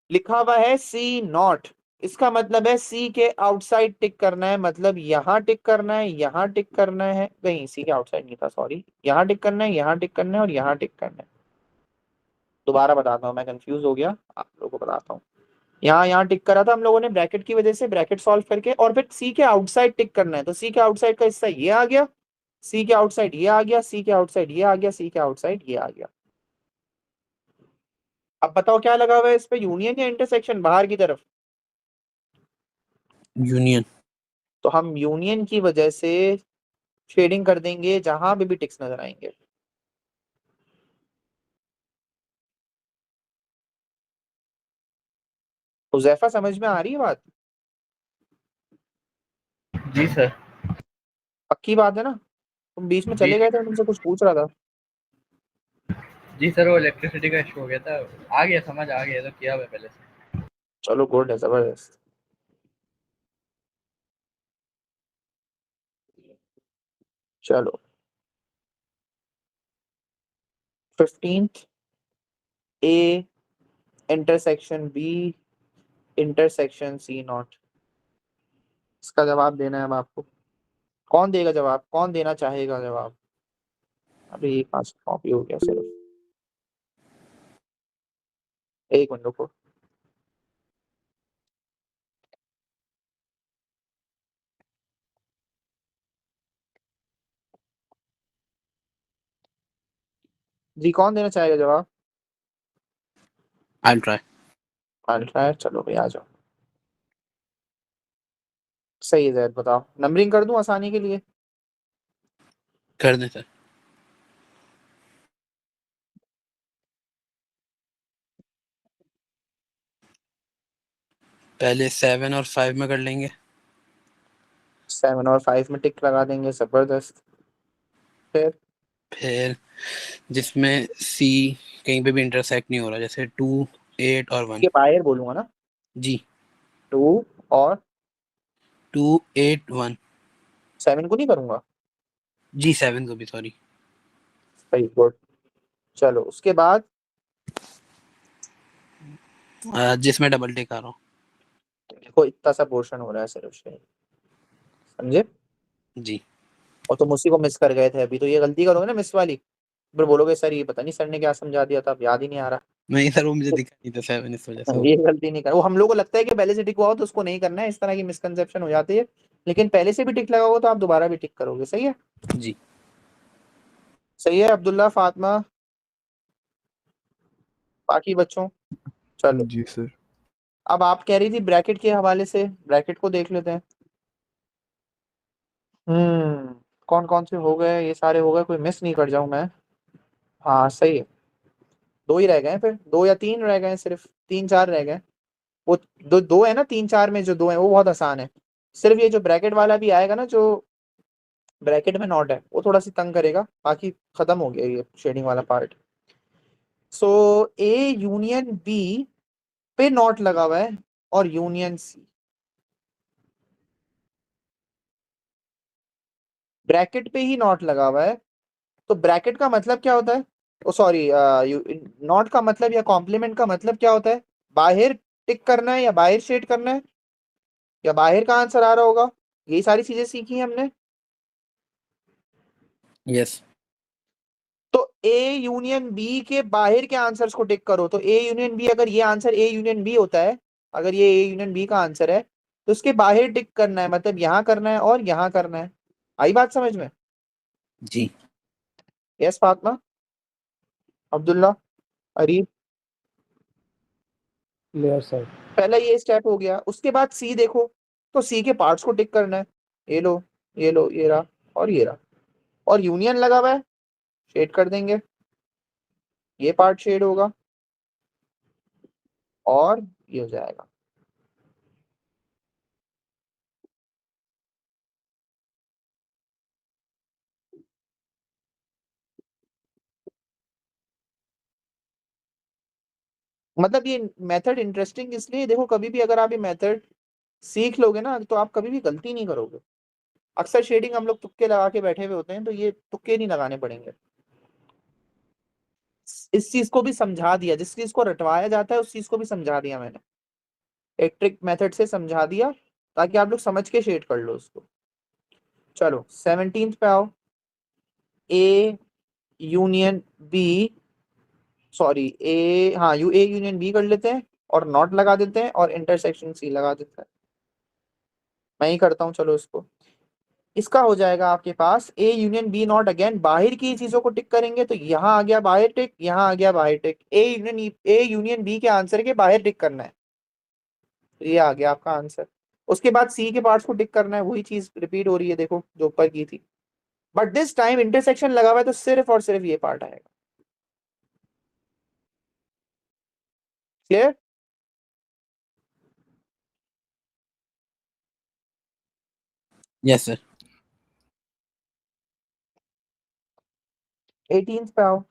लिखा हुआ है सी नॉट, इसका मतलब है सी के आउटसाइड टिक करना है, मतलब यहां टिक करना है, यहां टिक करना है, नहीं सी के आउटसाइड नहीं था, सॉरी, यहां टिक करना है, यहां टिक करना है और यहां टिक करना है। दोबारा बताता हूं, मैं कंफ्यूज हो गया, आप लोगों को बताता हूँ। यहाँ टिक करा था हम लोगों ने ब्रैकेट की वजह से, ब्रैकेट सॉल्व करके, और फिर सी के आउटसाइड टिक करना है, तो सी के आउटसाइड का हिस्सा ये आ गया, सी के आउटसाइड ये आ गया, सी के आउटसाइड ये आ गया, सी के आउटसाइड ये आ गया। अब बताओ क्या लगा हुआ है इस पे, यूनियन या इंटरसेक्शन बाहर की तरफ? यूनियन। तो हम यूनियन की वजह से शेडिंग कर देंगे जहां भी टिक्स नजर आएंगे। हुजैफा समझ में आ रही है बात? जी सर। पक्की बात है ना? तुम बीच में जी चले गए थे, तुमसे कुछ पूछ रहा था। जी सर, वो इलेक्ट्रिसिटी का इशू हो गया था, आ गया समझ, आ गया तो किया हुआ है पहले से। चलो गुड है, जबरदस्त। चलो 15th A intersection B intersection C not, इसका जवाब देना है अब आपको। कौन देगा जवाब, कौन देना चाहेगा जवाब? अभी एक पास कॉपी हो गया सिर्फ, एक मिनट रुको। जी कौन देना चाहेगा जवाब? I try. अल्ट्रा है, चलो भाई आ जाओ। सही है जैद, बताओ नंबरिंग कर दूं आसानी के लिए? कर दें सर। पहले 7 और 5 में कर लेंगे। 7 और 5 में टिक लगा देंगे, जबरदस्त। फिर जिसमें सी कहीं पे भी इंटरसेक्ट नहीं हो रहा, जैसे 2, 8 और 1। के बाहर बोलूंगा ना, जी। 2 और 2, 8, 1। 7 को नहीं करूंगा? जी 7 को भी, सॉरी। सही, गुड। चलो उसके बाद जिसमें डबल टिक आ रहा हूँ। देखो इतना सा पोर्शन हो रहा है सिर्फ से, समझे? जी। और तुम उसी को मिस कर गए थे, अभी तो ये गलती करोगे ना मिस वाली, फिर बोलोगे सर ये पता नहीं सर ने क्या समझा दिया था, अब याद ही नहीं आ रहा। नहीं सर, वो मुझे दिखा नहीं था 7, इस वजह से ये गलती नहीं कर, वो हम लोग को लगता है कि पहले से टिक हुआ हो तो उसको नहीं करना है, इस तरह की मिसकंसेप्शन हो जाती है, लेकिन पहले से भी टिक लगा होगा तो आप दोबारा भी टिक करोगे। सही है? जी। सही है अब्दुल्ला, फातिमा, बाकी बच्चों? चलो जी सर। अब आप कह रही थी ब्रैकेट के हवाले से, ब्रैकेट को देख लेते हैं। कौन कौन से हो गए, ये सारे हो गए, कोई मिस नहीं कर जाऊं मैं। हाँ सही है, दो ही रह गए हैं, फिर दो या तीन रह गए हैं, सिर्फ तीन चार रह गए। वो दो दो है ना, तीन चार में जो दो है वो बहुत आसान है। सिर्फ ये जो ब्रैकेट वाला भी आएगा ना, जो ब्रैकेट में नॉट है, वो थोड़ा सी तंग करेगा, बाकी खत्म हो गया ये शेडिंग वाला part. So A union B पे नॉट लगा हुआ है, और यूनियन सी, ब्रैकेट पे ही नॉट लगा हुआ है। तो ब्रैकेट का मतलब क्या होता है, ओ सॉरी, नॉट का मतलब या कॉम्प्लीमेंट का मतलब क्या होता है, बाहर टिक करना है या बाहर शेड करना है, या बाहर का आंसर आ रहा होगा। यही सारी चीजें सीखी हैं हमने। यस। तो ए यूनियन बी के बाहर के आंसर्स को टिक करो, तो ए यूनियन बी, अगर ये आंसर ए यूनियन बी होता है, अगर ये ए यूनियन बी का आंसर है, तो उसके बाहर टिक करना है, मतलब यहां करना है और यहां करना है। आई बात समझ में? जी। Yes Fatima, Abdullah, Areeb. Clear sir. पहला ये स्टेप हो गया, उसके बाद सी देखो, तो सी के पार्ट्स को टिक करना है। ये लो, ये लो, ये रहा और ये रहा, और यूनियन लगा हुआ है, शेड कर देंगे, ये पार्ट शेड होगा और ये हो जाएगा। मतलब ये मेथड इंटरेस्टिंग इसलिए, देखो कभी भी अगर आप ये मेथड सीख लोगे ना, तो आप कभी भी गलती नहीं करोगे। अक्सर शेडिंग हम लोग तुक्के लगा के बैठे हुए होते हैं, तो ये तुक्के नहीं लगाने पड़ेंगे। इस चीज को भी समझा दिया, जिस चीज को रटवाया जाता है उस चीज को भी समझा दिया मैंने, एक ट्रिक मेथड से समझा दिया, ताकि आप लोग समझ के शेड कर लो उसको। चलो 17th पे आओ। ए यूनियन बी, सॉरी ए, हाँ यू ए यूनियन बी कर लेते हैं, और नॉट लगा देते हैं, और इंटरसेक्शन सी लगा देते हैं। मैं ही करता हूँ चलो इसको। इसका हो जाएगा आपके पास A union B not, again बाहर की चीजों को टिक करेंगे, तो यहाँ आ गया बाहर टिक, यहाँ आ गया बाहर टिक, ए यूनियन बी के आंसर के बाहर टिक करना है, तो ये आ गया आपका आंसर। उसके बाद सी के पार्ट्स को टिक करना है, वही चीज रिपीट हो रही है, देखो जो ऊपर की थी, बट दिस टाइम इंटरसेक्शन लगा हुआ है, तो सिर्फ और सिर्फ ये पार्ट आएगा। क्लियर? Yes sir. 18th पे आओ।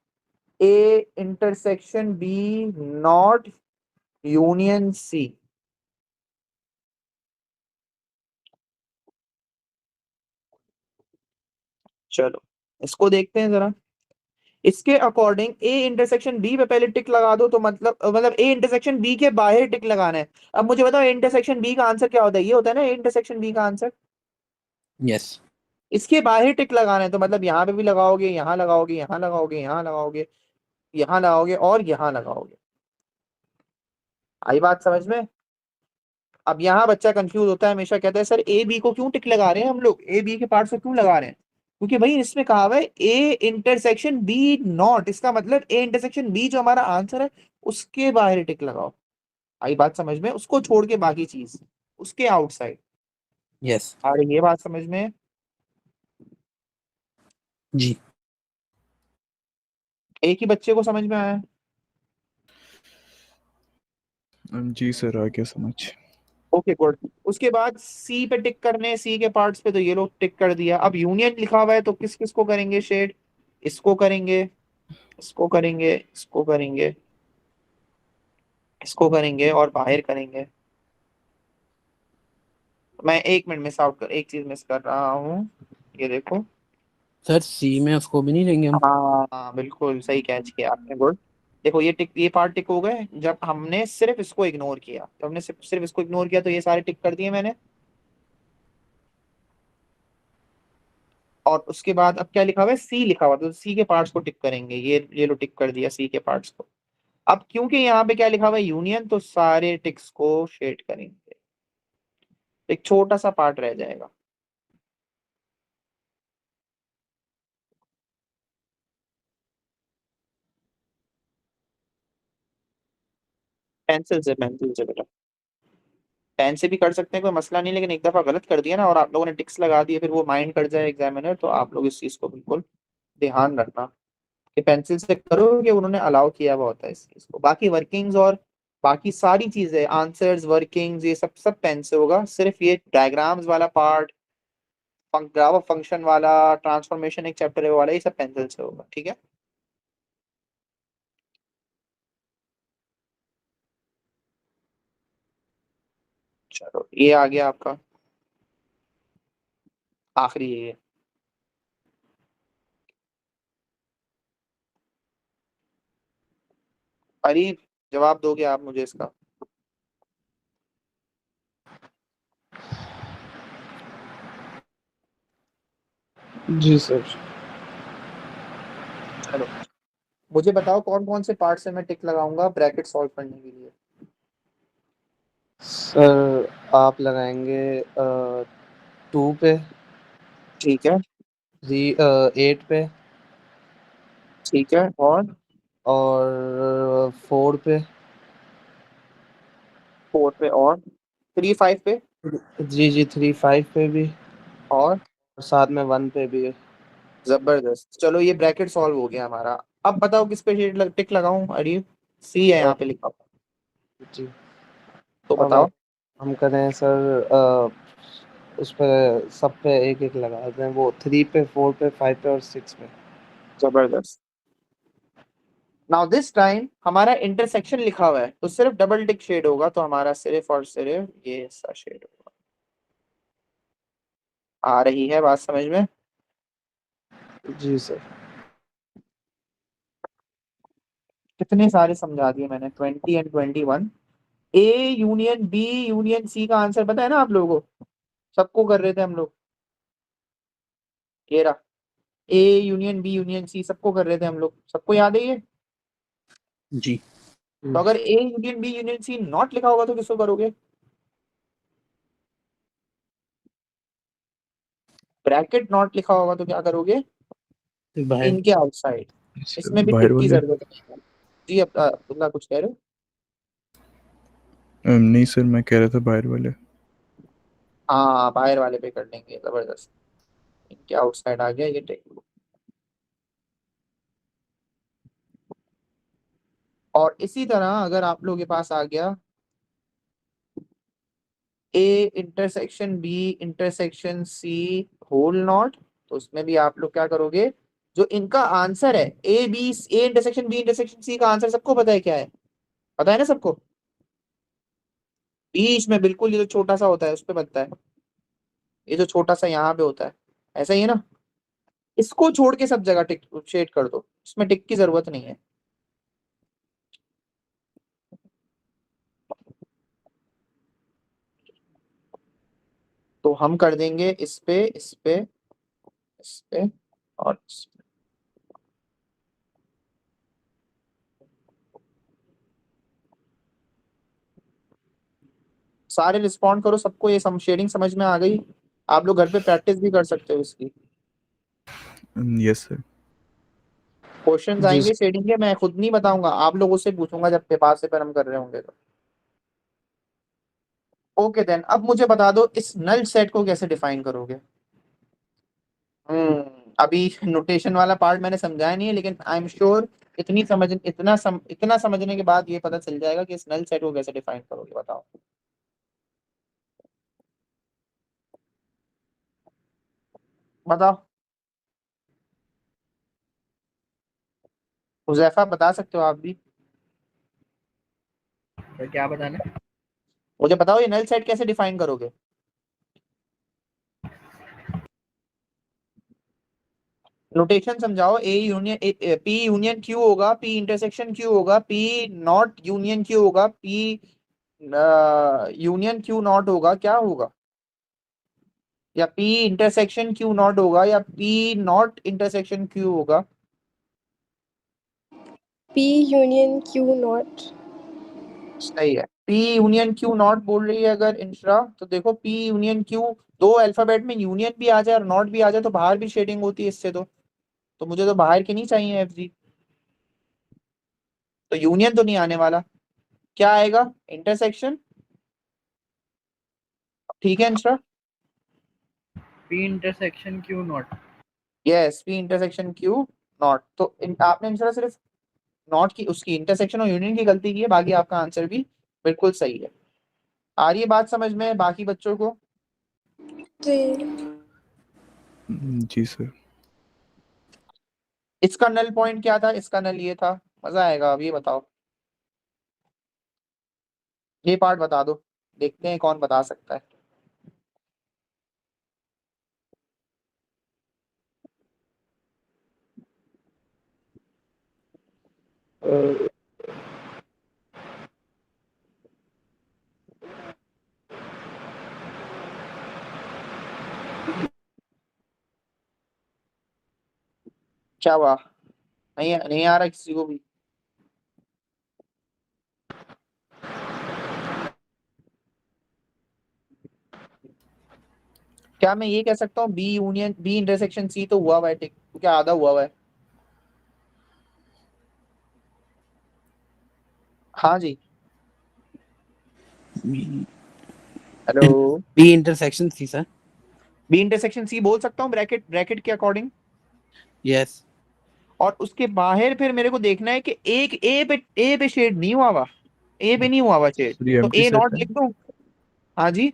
A intersection B not union C. चलो इसको देखते हैं जरा। इसके अकॉर्डिंग ए इंटरसेक्शन बी पे पहले टिक लगा दो, तो मतलब ए इंटरसेक्शन बी के बाहर टिक लगाना है। अब मुझे बताओ ए इंटरसेक्शन बी का आंसर क्या होता है, ये होता है ना ए इंटरसेक्शन बी का आंसर। यस। इसके बाहर टिक लगाना है, तो मतलब यहाँ पे भी लगाओगे, यहाँ लगाओगे, यहाँ लगाओगे, यहाँ लगाओगे, यहाँ लगाओगे और यहाँ लगाओगे। आई बात समझ में? अब यहाँ बच्चा कंफ्यूज होता है, हमेशा कहता है सर ए बी को क्यों टिक लगा रहे हैं हम लोग, ए बी के पार्ट को क्यों लगा रहे हैं, क्योंकि भाई इसमें कहा हुआ है ए इंटरसेक्शन बी नॉट, इसका मतलब ए इंटरसेक्शन बी जो हमारा आंसर है उसके बाहर टिक लगाओ। आई बात समझ में? उसको छोड़ के बाकी चीज उसके आउटसाइड। यस। अरे ये बात समझ में? जी। एक ही बच्चे को समझ में आया? जी सर, आ गया समझ। Okay good. उसके बाद सी पे टिक करने, सी के पार्ट्स पे, तो ये लोग टिक कर दिया। अब यूनियन लिखा हुआ है, तो किस किस को करेंगे शेड, इसको करेंगे, इसको करेंगे, इसको करेंगे, इसको करेंगे और बाहर करेंगे। मैं एक मिनट मिस आउट कर, एक चीज मिस कर रहा हूँ, ये देखो। सर सी में उसको भी नहीं लेंगे हम? हाँ बिल्कुल सही कैच किया आपने, गुड। देखो ये टिक, ये पार्ट टिक हो गए जब हमने सिर्फ इसको इग्नोर किया, तो हमने सिर्फ इसको इग्नोर किया, तो ये सारे टिक कर दिए मैंने। और उसके बाद अब क्या लिखा हुआ है, सी लिखा हुआ, तो सी के पार्ट्स को टिक करेंगे, ये लो टिक कर दिया सी के पार्ट्स को। अब क्योंकि यहाँ पे क्या लिखा हुआ है यूनियन, तो सारे टिक्स को शेड करेंगे, एक छोटा सा पार्ट रह जाएगा। पेंसिल से बेटा, पेन से भी कर सकते हैं, कोई मसला नहीं, लेकिन एक दफा गलत कर दिया ना और आप लोगों ने टिक्स लगा दिए, फिर वो माइंड कर जाए एग्जामिनर, तो आप लोग इस चीज को बिल्कुल ध्यान रखना कि पेंसिल से करोगे, उन्होंने अलाउ किया हुआ होता है इस चीज को। बाकी वर्किंग्स और बाकी सारी चीजें, आंसर्स, वर्किंग्स, ये सब सब पेन से होगा। सिर्फ ये डायग्राम्स वाला पार्ट, ग्राफ ऑफ फंक्शन वाला, ट्रांसफॉर्मेशन एक चैप्टर है वो वाला, ये सब पेंसिल से होगा, ठीक है। चलो ये आ गया आपका, आखिरी ये है। करीब जवाब दोगे आप मुझे इसका? जी सर। चलो मुझे बताओ कौन कौन से पार्ट से मैं टिक लगाऊंगा ब्रैकेट सॉल्व करने के लिए। सर आप लगाएंगे 2 पे, ठीक है, 8 पे, ठीक है, और 4 पे। 4 पे, और 3 5 पे, जी जी 3 5 पे भी, और और साथ में 1 पे भी है। जबरदस्त। चलो ये ब्रैकेट सॉल्व हो गया हमारा। अब बताओ किस पे टिक लगाऊं? अरे सी है यहाँ पे लिखा हुआ, जी तो अब बताओ। हम करें सर उस पे सब पे एक एक लगा दें, वो 3 पे, 4 पे, 5 पे और 6 पे। जबरदस्त। नाउ दिस टाइम हमारा इंटरसेक्शन लिखा हुआ है, तो सिर्फ डबल टिक शेड होगा, तो हमारा सिर्फ और सिर्फ ये सा शेड होगा। आ रही है बात समझ में? जी सर। कितने सारे समझा दिए मैंने, 20 and 21। A union B union C का आंसर पता है ना आप लोगों को? सबको कर रहे थे हम लोग, ये रहा। A union B union C सबको कर रहे थे हम लोग, सबको याद है ये? जी। तो अगर A union B union C not लिखा होगा तो किसको करोगे? ब्रैकेट नॉट लिखा होगा तो क्या करोगे? बाहर। इनके आउटसाइड। Sir, इसमें भी बाहर टिक की वाले जरूरत नहीं है। जी अब्दुल्ला कुछ कह रहे हो? नहीं सर, मैं कह रहा था बाहर वाले। हाँ बाहर वाले पे कर लेंगे, जबरदस्त। इनके आउटसाइड आ गया ये टिक। और इसी तरह अगर आप लोग के पास आ गया A intersection B intersection C whole not, तो उसमें भी आप लोग क्या करोगे? जो इनका आंसर है A B, A intersection B intersection C का आंसर सबको पता है क्या है? पता है ना सबको? बीच में बिल्कुल ये जो छोटा सा होता है उस पे बनता है, ये जो छोटा सा यहाँ पे होता है, ऐसा ही है ना? इसको छोड़ के सब जगह टिक शेड कर दो, इसमें टिक की जरूरत नहीं है। तो हम कर देंगे इस पे, इस पे, इस पे, और इस पे। सारे रिस्पॉन्ड करो, सबको ये शेडिंग समझ में आ गई? आप लोग घर पे प्रैक्टिस भी कर सकते हो इसकी। Yes sir. क्वेश्चंस जी आएंगे शेडिंग के, मैं खुद नहीं बताऊंगा, आप लोगों से पूछूंगा जब पेपर से पर हम कर रहे होंगे तो। ओके देन, अब मुझे बता दो इस नल सेट को कैसे डिफाइन करोगे? अभी नोटेशन वाला पार्ट मैंने समझाया नहीं है, लेकिन आई एम श्योर इतना समझने के बाद ये पता चल जाएगा कि इस नल सेट को कैसे डिफाइन करोगे, बताओ। बताओ, हुजैफा बता सकते हो आप भी? तो क्या बताना है? मुझे बताओ ये नल सेट कैसे डिफाइन करोगे? नोटेशन समझाओ। A union P union Q होगा, पी इंटरसेक्शन क्यू होगा, पी नॉट यूनियन क्यू होगा, पी यूनियन क्यू नॉट होगा, क्या होगा? या पी इंटरसेक्शन क्यू नॉट होगा, या पी नॉट इंटरसेक्शन क्यू होगा? P union Q not. सही है, पी यूनियन क्यू नॉट बोल रही है अगर इंश्रा, तो देखो पी यूनियन क्यू, दो अल्फाबेट में यूनियन भी आ जाए और नॉट भी आ जाए तो बाहर भी शेडिंग होती है इससे, तो मुझे तो बाहर की नहीं चाहिए एफ जी, तो यूनियन तो नहीं आने वाला। क्या आएगा? इंटरसेक्शन ठीक है Insta? P intersection Q not. Yes, P intersection Q not. तो आपने इंस्टा सिर्फ नॉट की, उसकी इंटरसेक्शन और यूनियन की गलती की है, बाकी आपका आंसर भी बिल्कुल सही है। आ रही है बात समझ में बाकी बच्चों को? जी। जी सर। इसका नल पॉइंट क्या था? इसका नल ये था। मजा आएगा। अब ये बताओ, ये पार्ट बता दो, देखते हैं कौन बता सकता है। क्या हुआ? नहीं नहीं आ रहा किसी को भी? क्या मैं ये कह सकता हूँ B union B intersection C तो हुआ हुआ है, ठीक, क्या आधा हुआ हुआ है? हाँ जी, hello. B intersection C sir. B intersection C बोल सकता हूँ ब्रैकेट ब्रैकेट के अकॉर्डिंग। यस। और उसके बाहर फिर मेरे को देखना है कि एक ए पे शेड नहीं हुआ हुआ, ए पे नहीं हुआ हुआ शेड, सर ये तो एम्प्टी ए सेट नॉट है। लिख दूं? हाँ जी,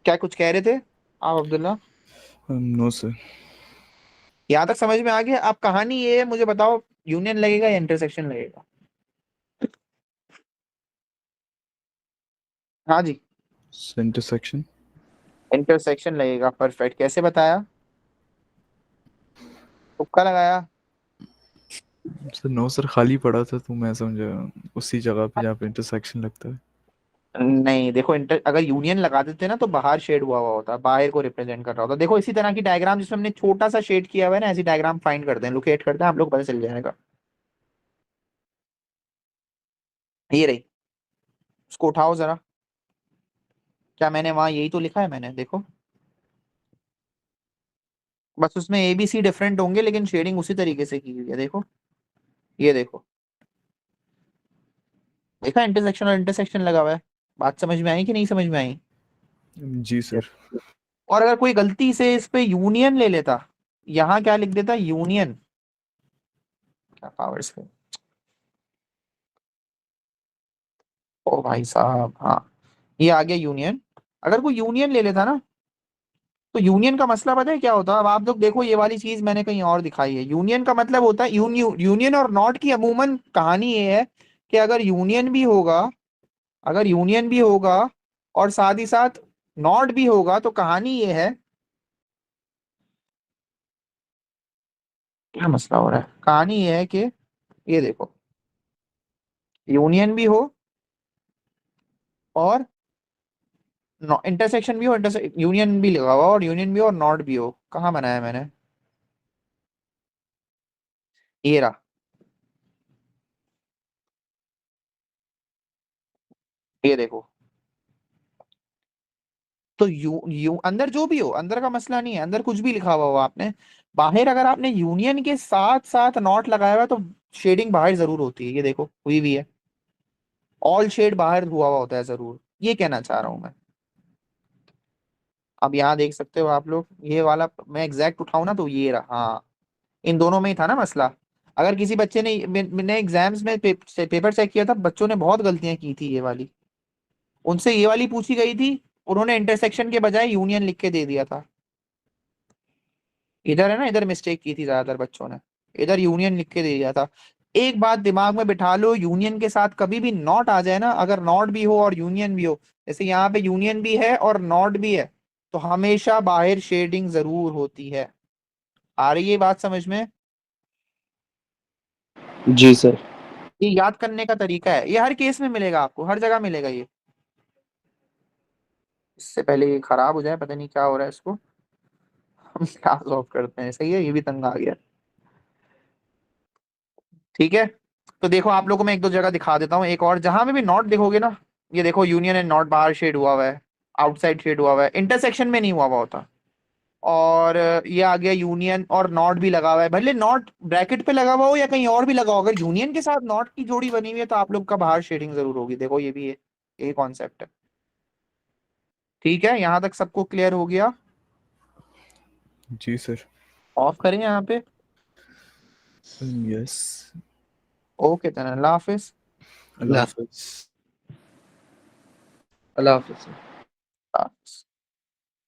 क्या कुछ कह रहे थे आप अब्दुल्ला? No sir. यहाँ तक समझ में आ गया? अब कहानी ये है, मुझे बताओ यूनियन लगेगा या इंटरसेक्शन लगेगा? हाँ जी, इंटरसेक्शन। इंटरसेक्शन लगेगा। परफेक्ट। कैसे बताया? तुक्का लगाया? सर नो सर, खाली पड़ा था तो मैं समझा उसी जगह पे जहाँ पे इंटरसेक्शन लगता है। नहीं देखो, अगर यूनियन लगा देते ना तो बाहर शेड हुआ हुआ होता, बाहर को रिप्रेजेंट कर रहा होता। देखो इसी तरह की डायग्राम जिसमें हमने छोटा सा शेड किया हुआ है ना, ऐसी डायग्राम फाइंड करते हैं, लोकेट करते हैं, आप लोग को पता चल जाएगा। ये रही, उसको उठाओ जरा। क्या मैंने वहां यही तो लिखा है? मैंने देखो, बस उसमें ए बी सी डिफरेंट होंगे लेकिन शेडिंग उसी तरीके से की हुई है। देखो, ये देखो, देखा इंटरसेक्शन और इंटरसेक्शन लगा हुआ है। बात समझ में आई कि नहीं समझ में आई? जी सर। और अगर कोई गलती से इस पे यूनियन ले लेता, यहाँ क्या लिख देता? यूनियन। क्या पावर्स है ओ भाई साहब। हाँ, ये आ गया यूनियन। अगर कोई यूनियन ले लेता ना, तो यूनियन का मसला पता है क्या होता है? अब आप लोग देखो, ये वाली चीज मैंने कहीं और दिखाई है। यूनियन का मतलब होता है यूनियन और नॉट की अमूमन कहानी ये है कि अगर यूनियन भी होगा, अगर यूनियन भी होगा और साथ ही साथ नॉट भी होगा, तो कहानी ये है, क्या मसला हो रहा है? कहानी ये है कि ये देखो, यूनियन भी हो और इंटरसेक्शन भी हो, यूनियन भी लगा हुआ और यूनियन भी हो और नॉट भी हो। कहाँ बनाया मैंने? ये रहा। ये देखो, तो यू अंदर जो भी हो, अंदर का मसला नहीं है, अंदर कुछ भी लिखा हुआ हो आपने, बाहर अगर आपने यूनियन के साथ साथ नॉट लगाया हुआ है, तो शेडिंग बाहर जरूर होती है। ये देखो, हुई भी है। ऑल शेड बाहर हुआ हुआ होता है जरूर, ये कहना चाह रहा हूं मैं। अब यहाँ देख सकते हो आप लोग, ये वाला मैं एग्जैक्ट उठाऊं ना तो ये रहा। हाँ, इन दोनों में ही था ना मसला। अगर किसी बच्चे ने, मैंने एग्जाम्स में पेपर चेक किया था, बच्चों ने बहुत गलतियां की थी ये वाली। उनसे ये वाली पूछी गई थी, उन्होंने इंटरसेक्शन के बजाय यूनियन लिख के दे दिया था। इधर है ना, इधर मिस्टेक की थी ज्यादातर बच्चों ने, इधर यूनियन लिख के दे दिया था। एक बात दिमाग में बिठा लो, यूनियन के साथ कभी भी नॉट आ जाए ना, अगर नॉट भी हो और यूनियन भी हो, जैसे यहाँ पे यूनियन भी है और नॉट भी है, तो हमेशा बाहर शेडिंग जरूर होती है। आ रही है बात समझ में? जी सर। ये याद करने का तरीका है, ये हर केस में मिलेगा आपको, हर जगह मिलेगा ये। इससे पहले ये खराब हो जाए, पता नहीं क्या हो रहा है इसको, हम क्या सॉल्व करते हैं। सही है, ये भी तंग आ गया। ठीक है, तो देखो आप लोगों को मैं एक दो जगह दिखा देता हूँ, एक और जहां में भी नॉट देखोगे ना, ये देखो यूनियन एंड नॉट बाहर शेड हुआ हुआ है, आउटसाइड शेड हुआ हुआ है, इंटरसेक्शन में नहीं हुआ हुआ होता। और ये आ गया यूनियन और नॉट भी लगा हुआ है, भले नॉट ब्रैकेट पे लगा हुआ हो या कहीं और भी लगा हो, अगर यूनियन के साथ नॉट की जोड़ी बनी हुई है तो आप लोग का बाहर शेडिंग जरूर होगी। देखो ये भी है, ये कॉन्सेप्ट है। ठीक है, यहां तक सबको क्लियर हो गया? जी सर। ऑफ करें यहाँ पे? यस। ओके then, अल्लाह हाफिज। अल्लाह हाफिज। अल्लाह हाफिज़।